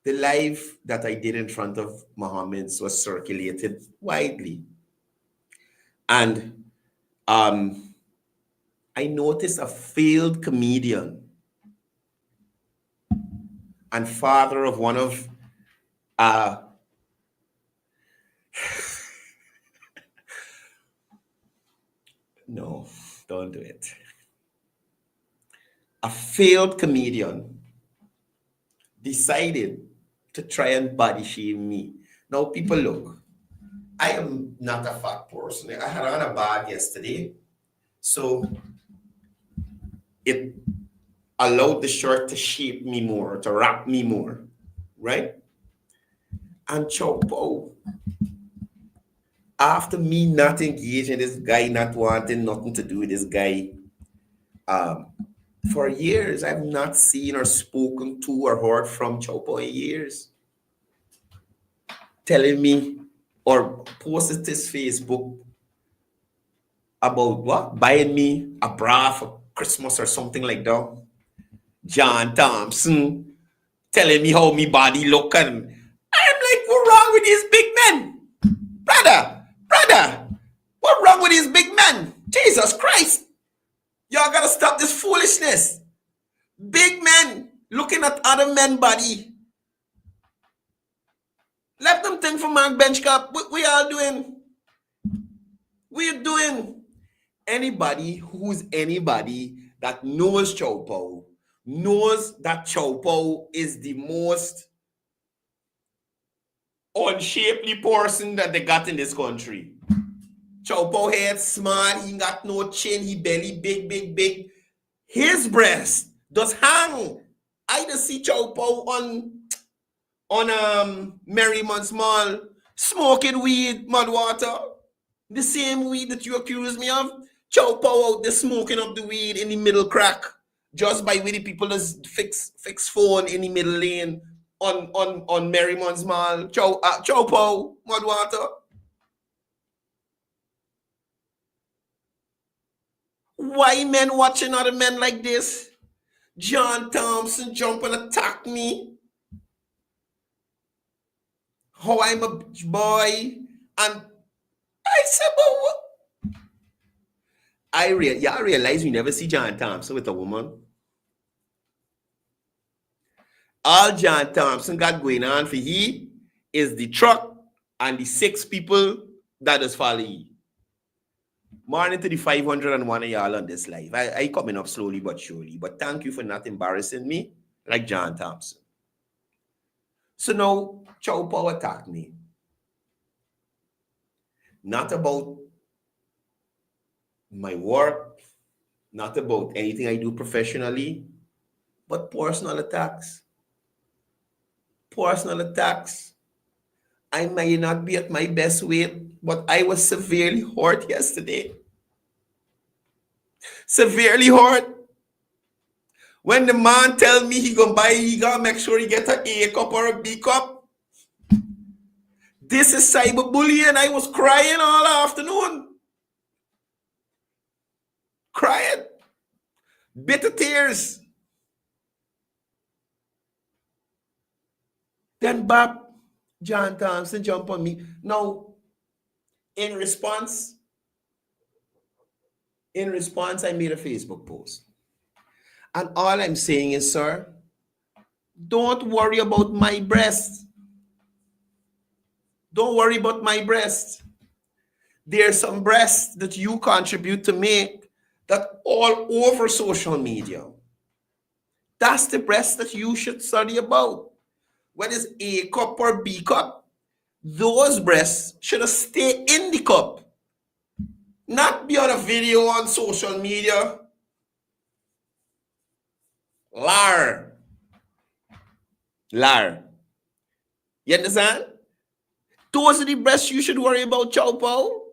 the live that I did in front of Mohammed's was circulated widely. And I noticed a failed comedian and father of one of no, don't do it. A failed comedian decided to try and body shame me. Now, people, look, I am not a fat person. I had on a bag yesterday, so it allowed the shirt to shape me more, to wrap me more, right? And Chopo, after me not engaging this guy, not wanting nothing to do with this guy, for years, I've not seen or spoken to or heard from Chopo in years. Telling me or posted his Facebook about what? Buying me a bra for Christmas or something like that. John Thompson telling me how me body look, and I'm like, what wrong with these big men? Brother, what wrong with these big men? Jesus Christ. Y'all gotta stop this foolishness. Big men looking at other men body. Let them think for man bench cup. We all doing. We're doing. Anybody who's anybody that knows Chopo knows that Chopo is the most unshapely person that they got in this country. Chow Pao head smart, he got no chin, he belly big. His breast does hang. I just see Chow Pao on Merriman's Mall smoking weed, mud water. The same weed that you accuse me of. Chow Pao out there smoking up the weed in the middle crack. Just by way the people just fix phone in the middle lane on Merriman's Mall. Chow Pao, mud water. Why men watching other men like this? John Thompson jump and attack me. How I'm a boy. And I said, but what? I realize we never see John Thompson with a woman. All John Thompson got going on for he is the truck and the 6 people that is follow he. Morning to the 501 of y'all on this live. I coming up slowly but surely. But thank you for not embarrassing me like John Thompson. So now, Chow Pao attacked me. Not about my work, not about anything I do professionally, but personal attacks. Personal attacks. I may not be at my best weight, but I was severely hurt yesterday. Severely hurt. When the man tell me he gonna make sure he get an A cup or a B cup. This is cyberbullying. I was crying all afternoon. Crying. Bitter tears. Then Bob, John Thompson jump on me. Now, in response, I made a Facebook post. And all I'm saying is, sir, don't worry about my breast. Don't worry about my breast. There's some breasts that you contribute to make that all over social media. That's the breast that you should study about. Whether it's A cup or B cup, those breasts should stay in the cup. Not be on a video on social media. Lar. You understand? Those are the breasts you should worry about, Chow Pao.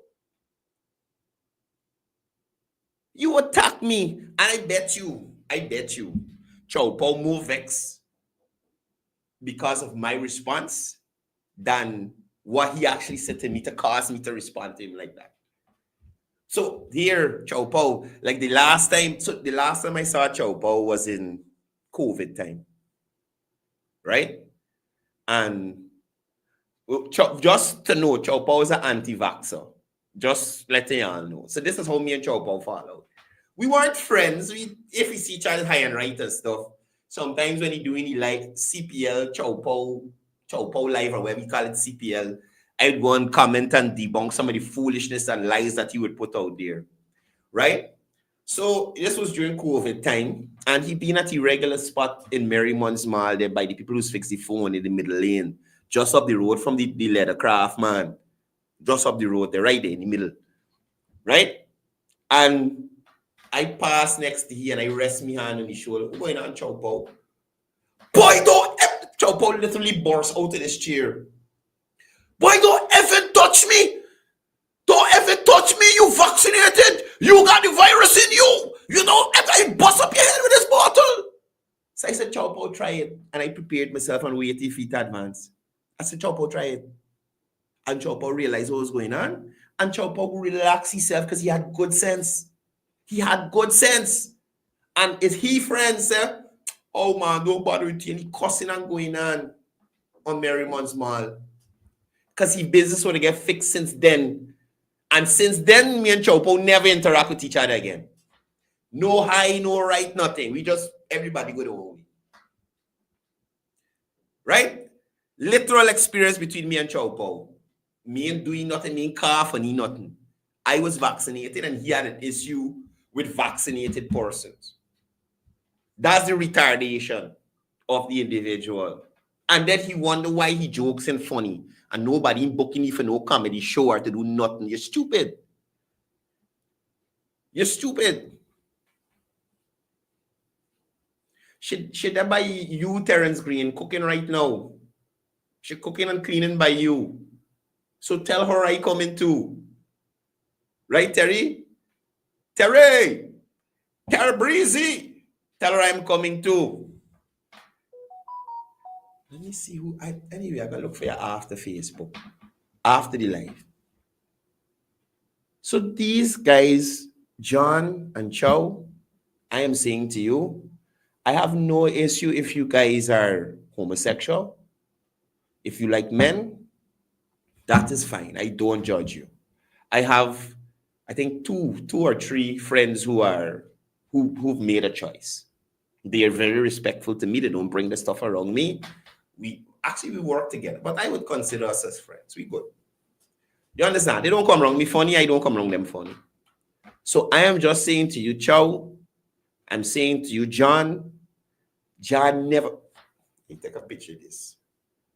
You attack me, and I bet you, Chow Pao more vex because of my response than what he actually said to me to cause me to respond to him like that. So here, Chow Pao, like the last time I saw Chow Pao was in COVID time, right? And just to know, Chow Pao is an anti-vaxxer. Just letting y'all know. So this is how me and Chow Pao fall out. We weren't friends. If we see each other high and right and stuff, sometimes when he doing the like CPL, Chow Pao live or whatever we call it CPL, I'd go and comment and debunk some of the foolishness and lies that he would put out there, right? So this was during COVID time, and he been at the regular spot in Merriman's Mall there by the people who's fix the phone in the middle lane, just up the road from the Leathercraft, man. Just up the road there, right there in the middle, right? And I pass next to him and I rest my hand on his shoulder. What's going on, Chow Pao? Boy, Chow Pao literally burst out of this chair. Boy, don't ever touch me. Don't ever touch me, you vaccinated. You got the virus in you. You know, if I bust up your head with this bottle. So I said, Chow Pao, try it. And I prepared myself and waited for it to advance. I said, Chow Pao, try it. And Chow Pao realized what was going on. And Chow Pao relaxed himself because he had good sense. He had good sense. And if he friends said, oh man, don't bother with you. And he cussing and going on Merriman's Mall. Because his business want to get fixed since then. And since then, me and Chow Pao never interact with each other again. No hi, no right, nothing. We just, everybody go to home. Right? Literal experience between me and Chow Pao. Me and doing nothing, me and cough and nothing. I was vaccinated and he had an issue with vaccinated persons. That's the retardation of the individual. And then he wonder why he jokes and funny. And nobody booking you for no comedy show or to do nothing. You're stupid. You're stupid. Should I buy you, Terrence Green, cooking right now? She cooking and cleaning by you. So tell her I coming too. Right, Terry? Terry! Terry Breezy! Tell her I'm coming too. Let me see who anyway, I gotta look for you after Facebook. After the live. So these guys, John and Chow, I am saying to you, I have no issue if you guys are homosexual. If you like men, that is fine. I don't judge you. I have, I think, two or three friends who've made a choice. They are very respectful to me. They don't bring the stuff around me. We work together, but I would consider us as friends. We good. You understand? They don't come around me funny. I don't come around them funny. So I am just saying to you, Chow. I'm saying to you, John. John never. Let me take a picture of this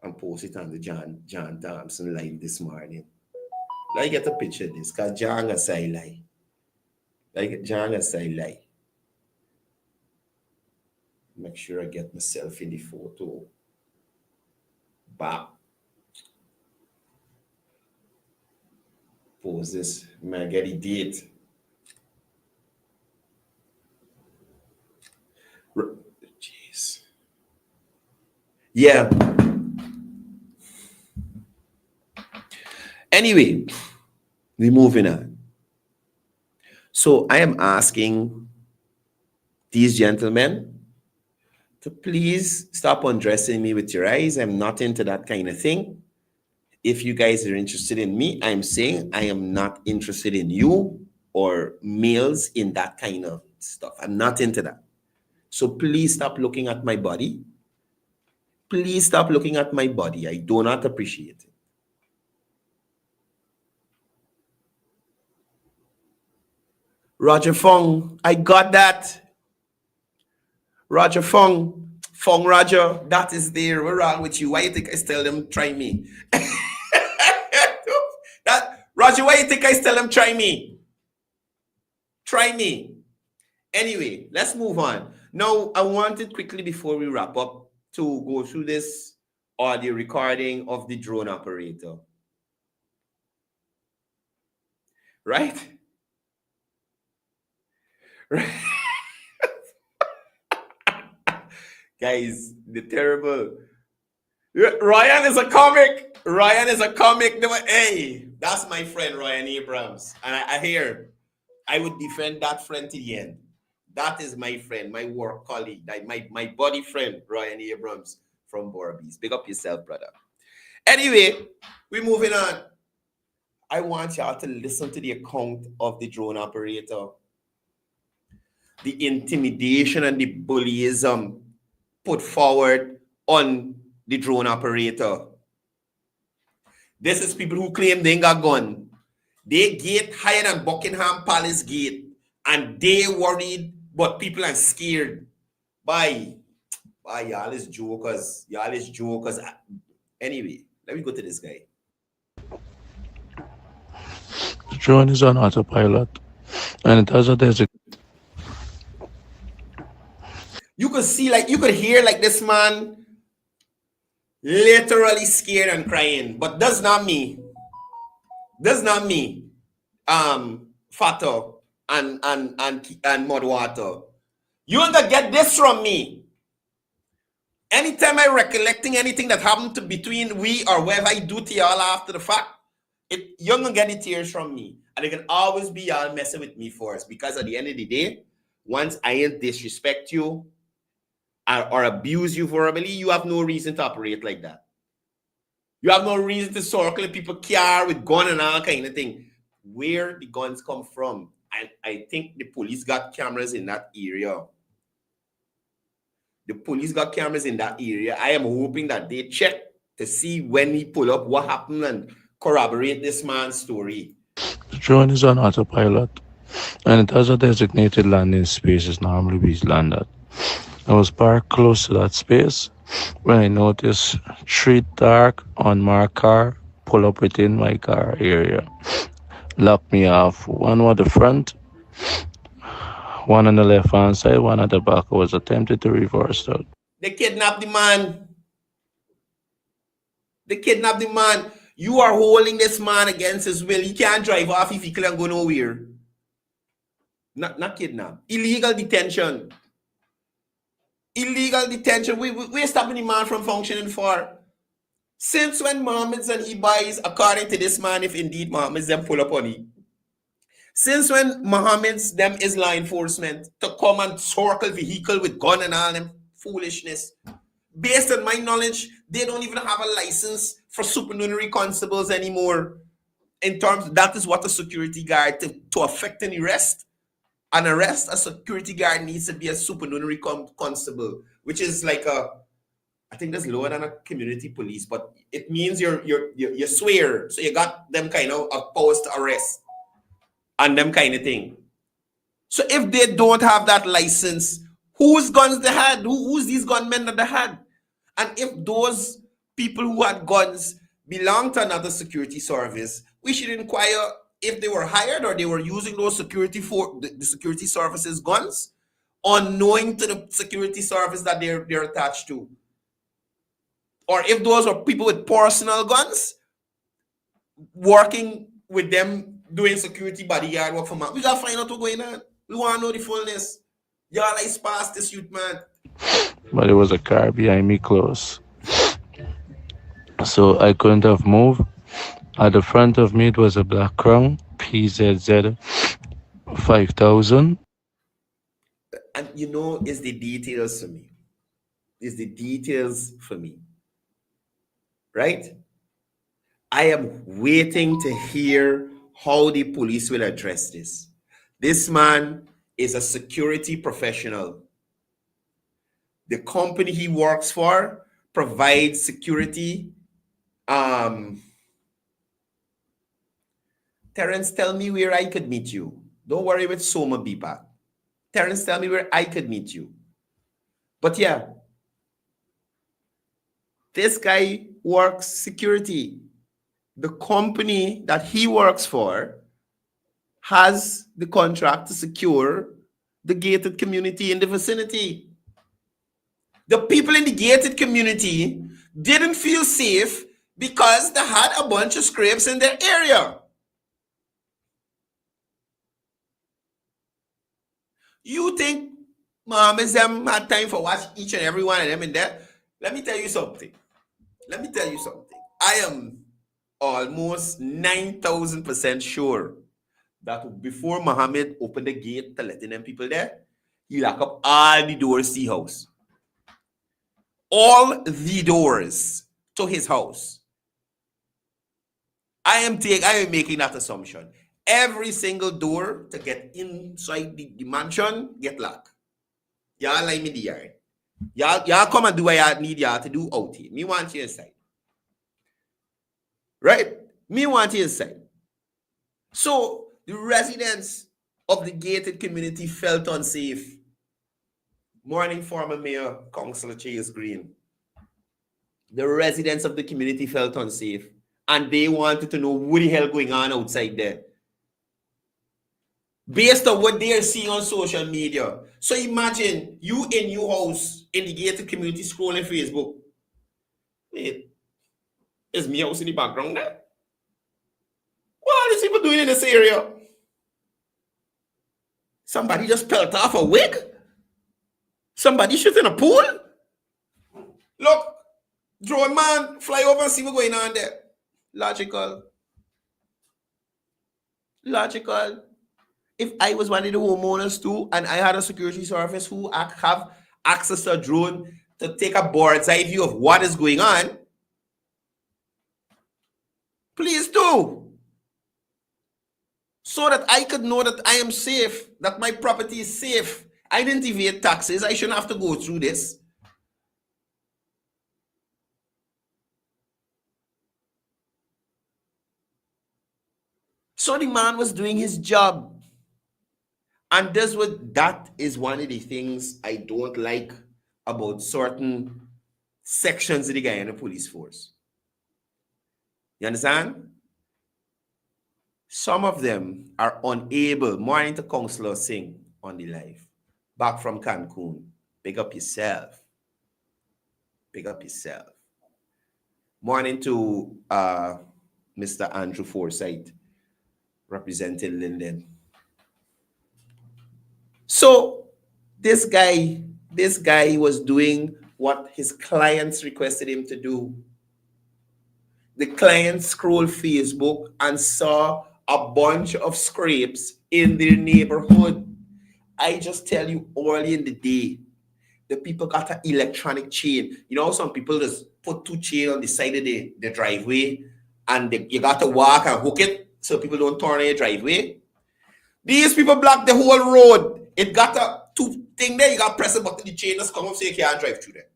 and post it on the John Thompson live this morning. Let me get a picture of this because John has say lie. Make sure I get myself in the photo. Back. Pose this. Man, get the date. Jeez. Yeah. Anyway, we're moving on. So I am asking these gentlemen to please stop undressing me with your eyes. I'm not into that kind of thing. If you guys are interested in me, I'm saying I am not interested in you or males in that kind of stuff. I'm not into that. So please stop looking at my body. Please stop looking at my body. I do not appreciate it. Roger Fong, I got that. Roger Fong, Roger, that is there. What's wrong with you? Why you think I tell them try me? Roger, why you think I tell them try me? Try me. Anyway, let's move on. Now, I wanted quickly before we wrap up to go through this audio recording of the drone operator. Right? Guys, the terrible. Ryan is a comic. Hey, that's my friend Ryan Abrams. And I hear I would defend that friend to the end. That is my friend, my work colleague, my body friend, Ryan Abrams from Borbies. Big up yourself, brother. Anyway, we're moving on. I want y'all to listen to the account of the drone operator. The intimidation and the bullyism put forward on the drone operator. This is people who claim they ain't got gun. They gate higher than Buckingham Palace gate. And they worried, but people are scared. Bye, y'all is jokers. Anyway, let me go to this guy. The drone is on autopilot. And it has a designated. You could see, you could hear this man literally scared and crying, but does not me, Fato and Mudwater. You ain't gonna get this from me. Anytime I recollecting anything that happened between we or whatever I do to y'all after the fact, you're gonna get the tears from me. And it can always be y'all messing with me first, because at the end of the day, once I ain't disrespect you or abuse you verbally, you have no reason to operate like that. You have no reason to circle people car with gun and all kind of thing. Where the guns come from? I think the police got cameras in that area. I am hoping that they check to see when he pull up what happened and corroborate this man's story. The drone is on autopilot, and it has a designated landing space it's normally be landed. I was parked close to that space when I noticed 3 dark unmarked car pull up within my car area. Locked me off. One was the front One on the left hand side, one at the back. I was attempted to reverse out. They kidnapped the man. They kidnapped the man. You are holding this man against his will. He can't drive off if he can't go nowhere. Not kidnap. Illegal detention. Illegal detention. We're stopping the man from functioning for. Since when Mohammed's and he buys, according to this man, if indeed Mohammed's them pull up on it. Since when Mohammed's them is law enforcement to come and circle vehicle with gun and all them foolishness. Based on my knowledge, they don't even have a license for supernumerary constables anymore. In terms, that is what a security guard to affect an arrest. An arrest, a security guard needs to be a supernumerary constable, which is like I think that's lower than a community police, but it means you swear, so you got them kind of powers to arrest and them kind of thing. So if they don't have that license, whose guns they had? Who's these gunmen that they had? And if those people who had guns belong to another security service, we should inquire if they were hired or they were using those the security services guns, unknowing to the security service that they're attached to. Or if those are people with personal guns working with them doing security bodyguard work for man. We gotta find out what's going on. We wanna know the fullness. Y'all is past this youth, man. But there was a car behind me close. So I couldn't have moved. At the front of me, it was a black Crown PZZ 5000. And you know, it's the details for me. It's the details for me. Right? I am waiting to hear how the police will address this. This man is a security professional. The company he works for provides security. Terrence, tell me where I could meet you. Don't worry with Soma Bipa. Terrence, tell me where I could meet you. But yeah, this guy works security. The company that he works for has the contract to secure the gated community in the vicinity. The people in the gated community didn't feel safe because they had a bunch of scrapes in their area. You think Mohammed's them had time for watch each and every one of them in there? Let me tell you something. I am almost 9,000% sure that before Mohammed opened the gate to letting them people there, he locked up all the doors to the house. All the doors to his house. I am making that assumption. Every single door to get inside the mansion get locked. Y'all like me the yard. Y'all come and do what y'all need y'all to do out here. Me want you inside. Right? Me want you inside. So the residents of the gated community felt unsafe. Morning, former Mayor, Councillor Chase Green. The residents of the community felt unsafe. And they wanted to know what the hell going on outside there. Based on what they are seeing on social media. So imagine you in your house in the gated community scrolling Facebook. Wait, is me house in the background there? What are these people doing in this area? Somebody just pelt off a wig? Somebody shooting in a pool? Look, drone man, fly over and see what's going on there. Logical. If I was one of the homeowners too, and I had a security service who have access to a drone to take a bird's eye view of what is going on, please do. So that I could know that I am safe, that my property is safe. I didn't evade taxes. I shouldn't have to go through this. So the man was doing his job. And that is one of the things I don't like about certain sections of the Guyana police force. You understand? Some of them are unable, morning to Councillor Singh, on the live. Back from Cancun. Big up yourself. Big up yourself. Morning to Mr. Andrew Forsyth, representing Linden. So this guy was doing what his clients requested him to do. The client scrolled Facebook and saw a bunch of scrapes in their neighborhood. I just tell you, early in the day, the people got an electronic chain. You know, some people just put two chains on the side of the driveway, and you got to walk and hook it so people don't turn on your driveway. These people blocked the whole road. It got a two thing there. You got to press a button, the chain just come up so you can't drive through there.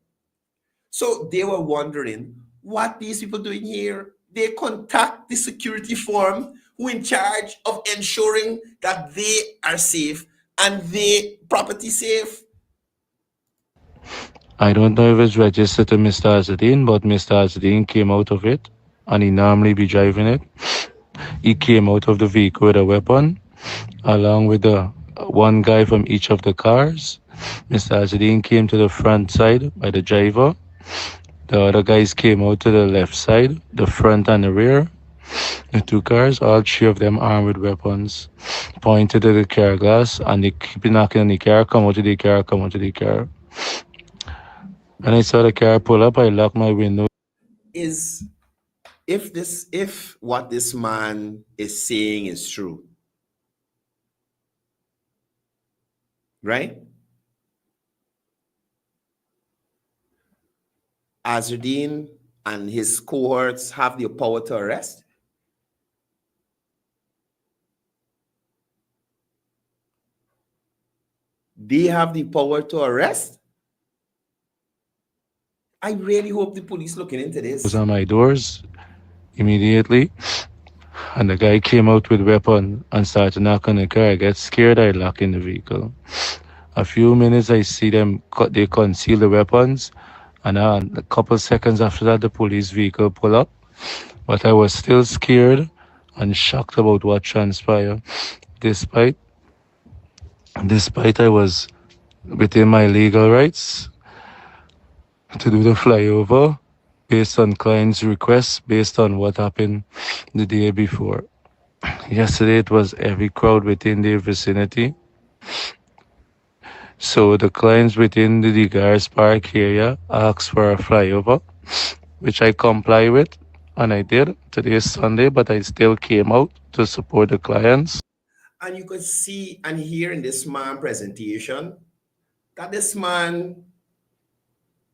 So they were wondering what these people doing here. They contact the security firm who in charge of ensuring that they are safe and their property safe. I don't know if it's registered to Mr. Azadine, but Mr. Azadine came out of it, and he normally be driving it. He came out of the vehicle with a weapon, along with the one guy from each of the cars. Mr. Azadine came to the front side by the driver. The other guys came out to the left side, the front and the rear. The two cars, all three of them armed with weapons, pointed at the car glass, and they keep knocking on the car, come out of the car, come out of the car. When I saw the car pull up, I locked my window. If what this man is saying is true, right? Azardine and his cohorts have the power to arrest. They have the power to arrest. I really hope the police looking into this. Was on my doors immediately, and the guy came out with weapon and started knocking on the car. I get scared. I lock in the vehicle. A few minutes, I see them. They conceal the weapons, and a couple seconds after that, the police vehicle pull up. But I was still scared and shocked about what transpired, despite I was within my legal rights to do the flyover based on client's requests, based on what happened the day before. Yesterday, it was every crowd within the vicinity. So the clients within the Digars Park area asked for a flyover, which I comply with, and I did. Today is Sunday, but I still came out to support the clients. And you could see and hear in this man presentation that this man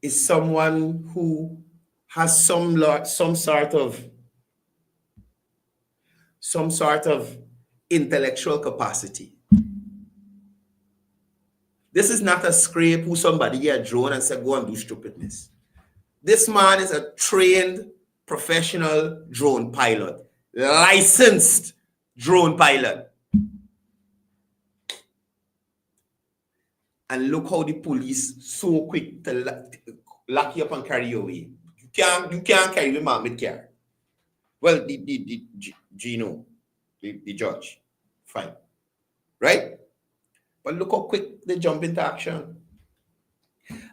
is someone who has some sort of intellectual capacity. This is not a scrape who somebody get a drone and said, go and do stupidness. This man is a trained professional drone pilot, licensed drone pilot. And look how the police so quick to lock you up and carry you away. You can't carry the man with care. Well, the Gino, the judge, fine, right? But look how quick they jump into action.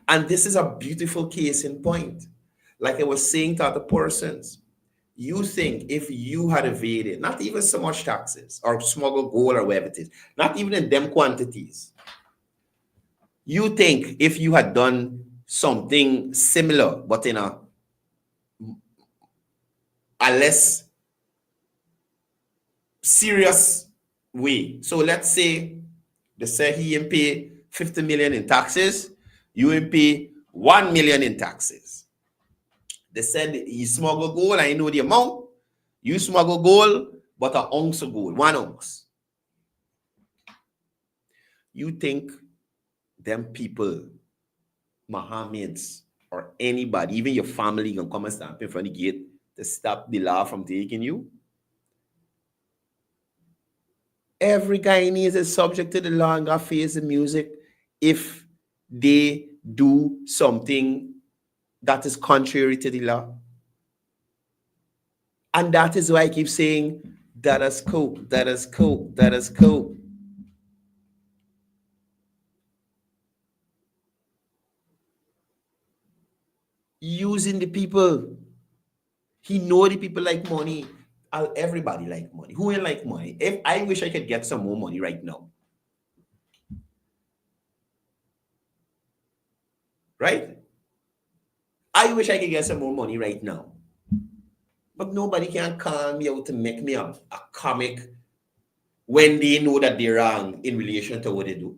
And this is a beautiful case in point. Like I was saying to other persons, you think if you had evaded, not even so much taxes or smuggled gold or whatever it is, not even in them quantities, you think if you had done something similar, but in a less serious way. So let's say they say he didn't pay 50 million in taxes, you didn't pay 1 million in taxes. They said he smuggled gold, I know the amount. You smuggle gold, but an ounce of gold, 1 ounce. You think them people, Mohammeds, or anybody, even your family, can come and stamp in front of the gate to stop the law from taking you? Every Guyanese is subject to the law and got face the music if they do something that is contrary to the law. And that is why I keep saying, that is cool, that is cool, that is cool. using the people. He know the people like money. Everybody like money. Who ain't like money? If I wish I could get some more money right now. Right? I wish I could get some more money right now. But nobody can call me out to make me a comic when they know that they're wrong in relation to what they do.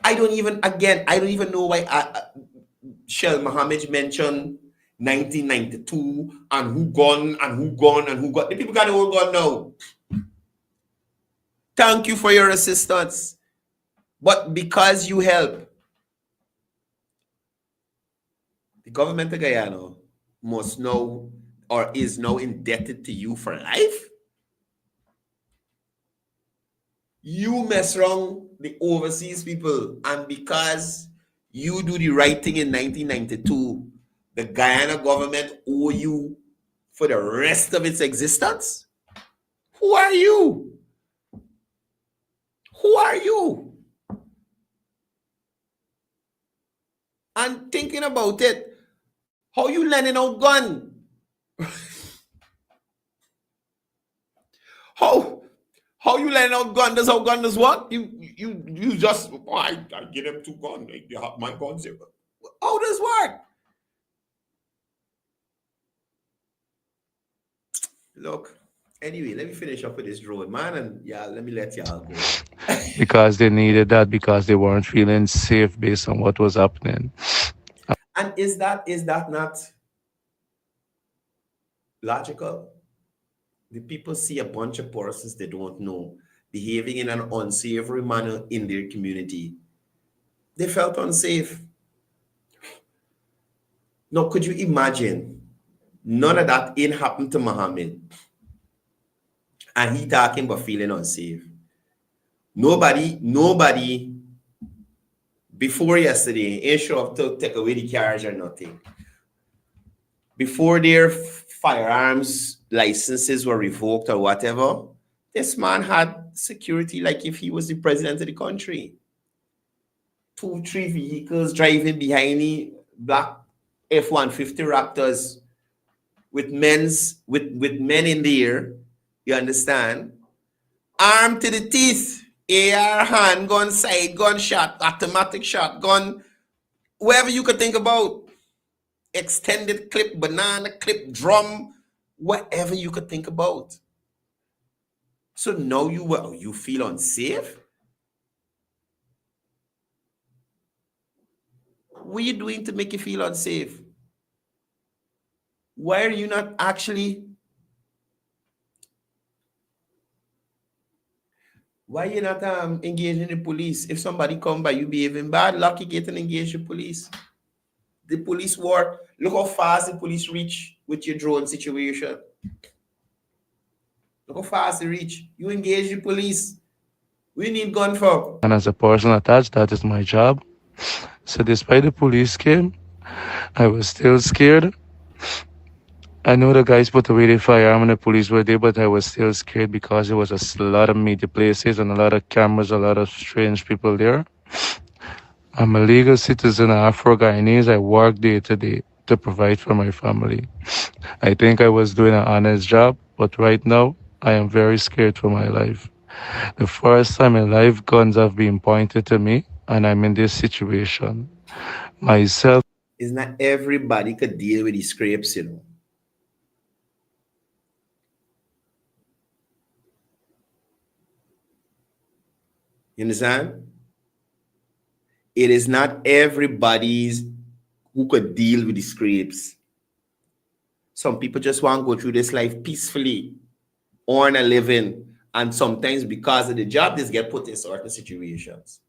I don't even know why Shell Mohammed mentioned 1992 and who gone. The people got all gone now. Thank you for your assistance. But because you help, the government of Guyana must know or is now indebted to you for life. You mess wrong the overseas people, and because you do the right thing in 1992, the Guyana government owe you for the rest of its existence? Who are you? Who are you? And thinking about it, how you lending out gun? How you lending out gun? That's how gun does what? You just I give them 2 guns. You have my guns here. How does work? Look, anyway, let me finish up with this drone, man, and yeah, let me let y'all go. Because they needed that, because they weren't feeling safe based on what was happening. And is that not logical? The people see a bunch of persons they don't know behaving in an unsavory manner in their community. They felt unsafe. Now, could you imagine? None of that ain't happened to Muhammad. And he talking about feeling unsafe. Nobody before yesterday ain't sure up to take away the carriage or nothing. Before their firearms licenses were revoked or whatever, this man had security like if he was the president of the country. 2, 3 vehicles driving behind the black F-150 Raptors with men in there, you understand? Armed to the teeth, AR, handgun, side gun, automatic shotgun, whatever you could think about. Extended clip, banana clip, drum, whatever you could think about. So now you feel unsafe? What are you doing to make you feel unsafe? Why are you not actually... Why are you not engaging the police? If somebody come by you behaving bad, lucky get and engage the police. The police work. Look how fast the police reach with your drone situation. Look how fast they reach. You engage the police. We need gun for. And as a person attached, that is my job. So despite the police came, I was still scared. I know the guys put away the firearm and the police were there, but I was still scared because there was a lot of media places and a lot of cameras, a lot of strange people there. I'm a legal citizen of Afro-Guyanese. I work day to day to provide for my family. I think I was doing an honest job, but right now, I am very scared for my life. The first time in life, guns have been pointed to me, and I'm in this situation. Myself... It's not everybody could deal with these scrapes, you know. You understand? It is not everybody's who could deal with the scrapes. Some people just want to go through this life peacefully, earn a living, and sometimes because of the job, they get put in certain situations.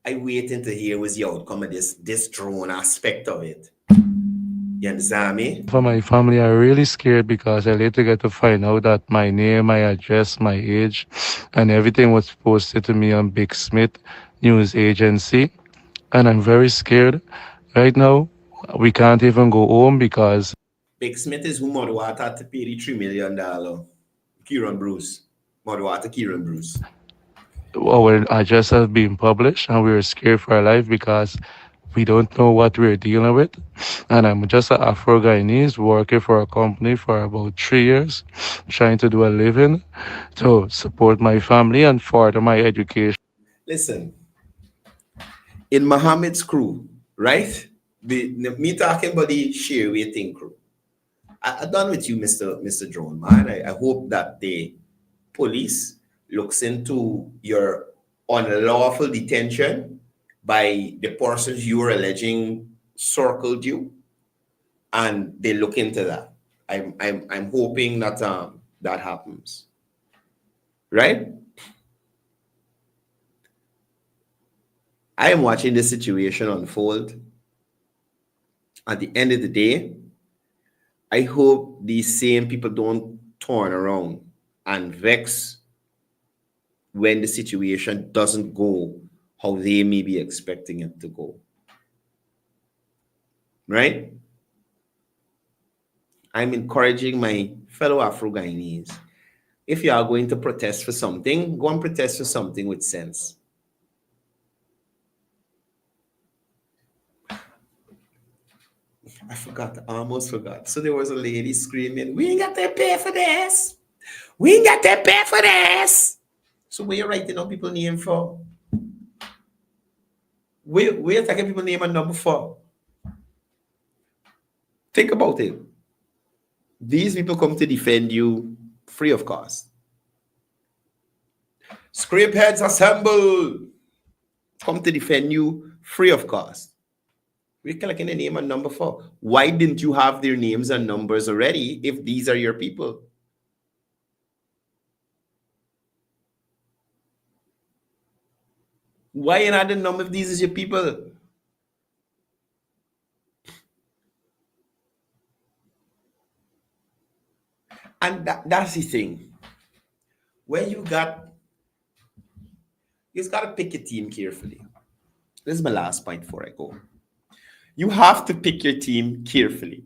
I waiting to hear what's the outcome of this drone aspect of it. You understand me? For my family, I'm really scared because I later get to find out that my name, my address, my age, and everything was posted to me on Big Smith News Agency. And I'm very scared. Right now, we can't even go home because... Big Smith is who Mudwater had to pay the $3 million. Kieran Bruce. Mudwater Kieran Bruce. our address has been published, and we were scared for our life because we don't know what we're dealing with. And I'm just an Afro Guyanese working for a company for about 3 years, trying to do a living to support my family and further my education. Listen, in Muhammad's crew, right? Me talking about the sheer waiting crew. I'm done with you, Mr. Drone, man. I hope that the police looks into your unlawful detention by the persons you are alleging circled you, and they look into that. I'm hoping that that happens, right? I am watching this situation unfold. At the end of the day, I hope these same people don't turn around and vex when the situation doesn't go how they may be expecting it to go. Right? I'm encouraging my fellow Afro-Guyanese. If you are going to protest for something, go and protest for something with sense. I almost forgot. So there was a lady screaming, "We ain't got to pay for this. We ain't got to pay for this." So where you writing down people's name for? Where you taking people's name and number for? Think about it. These people come to defend you free of cost. Scrape heads assemble. Come to defend you free of cost. We're collecting a name and number for. Why didn't you have their names and numbers already if these are your people? Why you not the number if these is your people? And that's the thing. When you just got to pick your team carefully. This is my last point before I go. You have to pick your team carefully.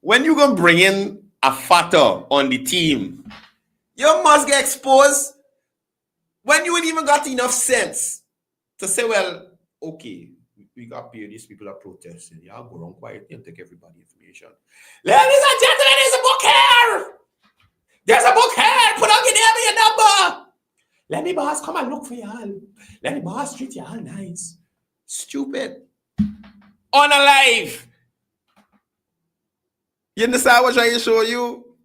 When you're going to bring in a fatter on the team, you must get exposed when you ain't even got enough sense to say, well, okay, we got paid, these people are protesting. Y'all go around quietly and take everybody information. Ladies and gentlemen, there's a book here. There's a book here. Put on your name and your number. Let me boss come and look for y'all. Let me boss treat y'all nice. Stupid. Unalive. You understand what I'm trying to show you?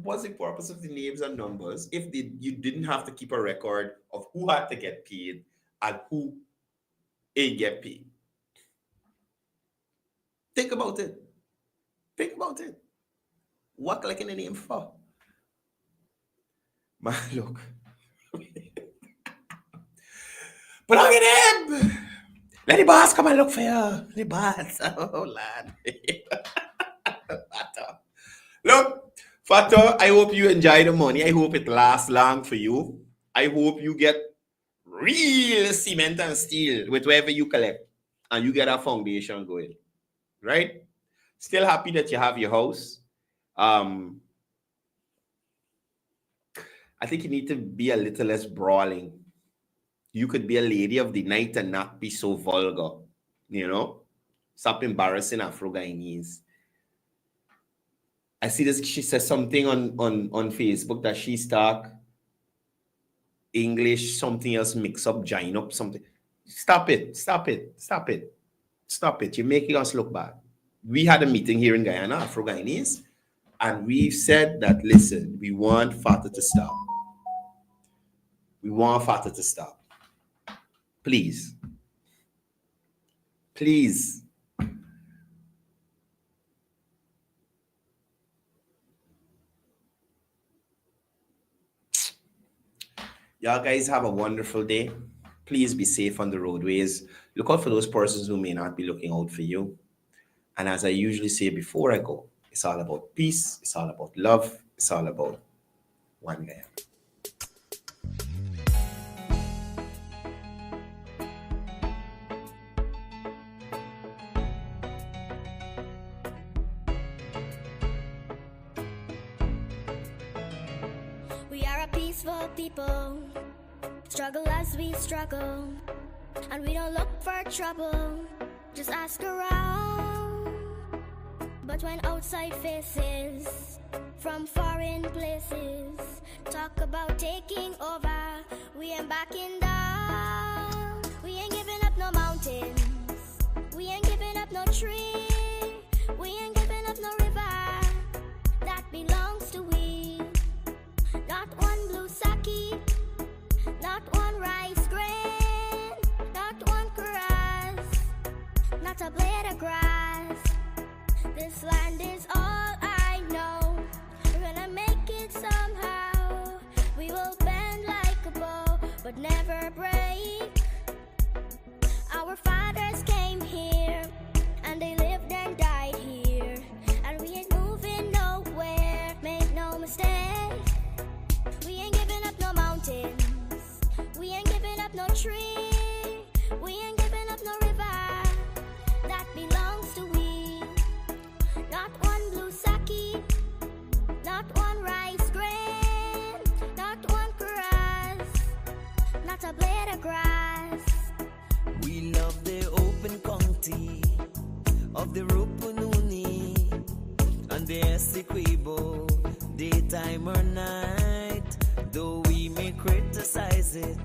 What's the purpose of the names and numbers if you didn't have to keep a record of who had to get paid and who ain't get paid? Think about it. Think about it. What collecting a name for? Man, look. But look at him. Let the boss come and look for you. The boss. Oh, lad. Look, Fato, I hope you enjoy the money. I hope it lasts long for you. I hope you get real cement and steel with whatever you collect and you get a foundation going. Right? Still happy that you have your house. I think you need to be a little less brawling. You could be a lady of the night and not be so vulgar, you know? Stop embarrassing Afro-Guyanese. I see this, she says something on Facebook that she's talk English, something else, mix up, join up, something. Stop it, stop it, stop it, stop it. You're making us look bad. We had a meeting here in Guyana, Afro-Guyanese, and we said that, listen, we want Fata to stop. We want Fata to stop. Please. Please. Y'all guys have a wonderful day. Please be safe on the roadways. Look out for those persons who may not be looking out for you. And as I usually say before I go, it's all about peace. It's all about love. It's all about one guy. We are a peaceful people struggle as we struggle, and we don't look for trouble, just ask around. But when outside faces from foreign places talk about taking over, we ain't backing down. We ain't giving up no mountains, we ain't giving up no tree, we ain't giving up no river that belongs to we. Not one blue sake, not one rice grain, not one grass, not a blade of grass. This land is all I know. We're gonna make it somehow. We will bend like a bow, but never break. Our fathers came here, and they lived and died here, and we ain't moving nowhere, make no mistake. We ain't giving up no mountains, we ain't giving up no tree, we ain't giving up no river that belongs to we. Not one blue sake, not one rice grain, not one grass, not a blade of grass. We love the open county of the Rupununi and the Essequibo, daytime or night, though we may criticize it.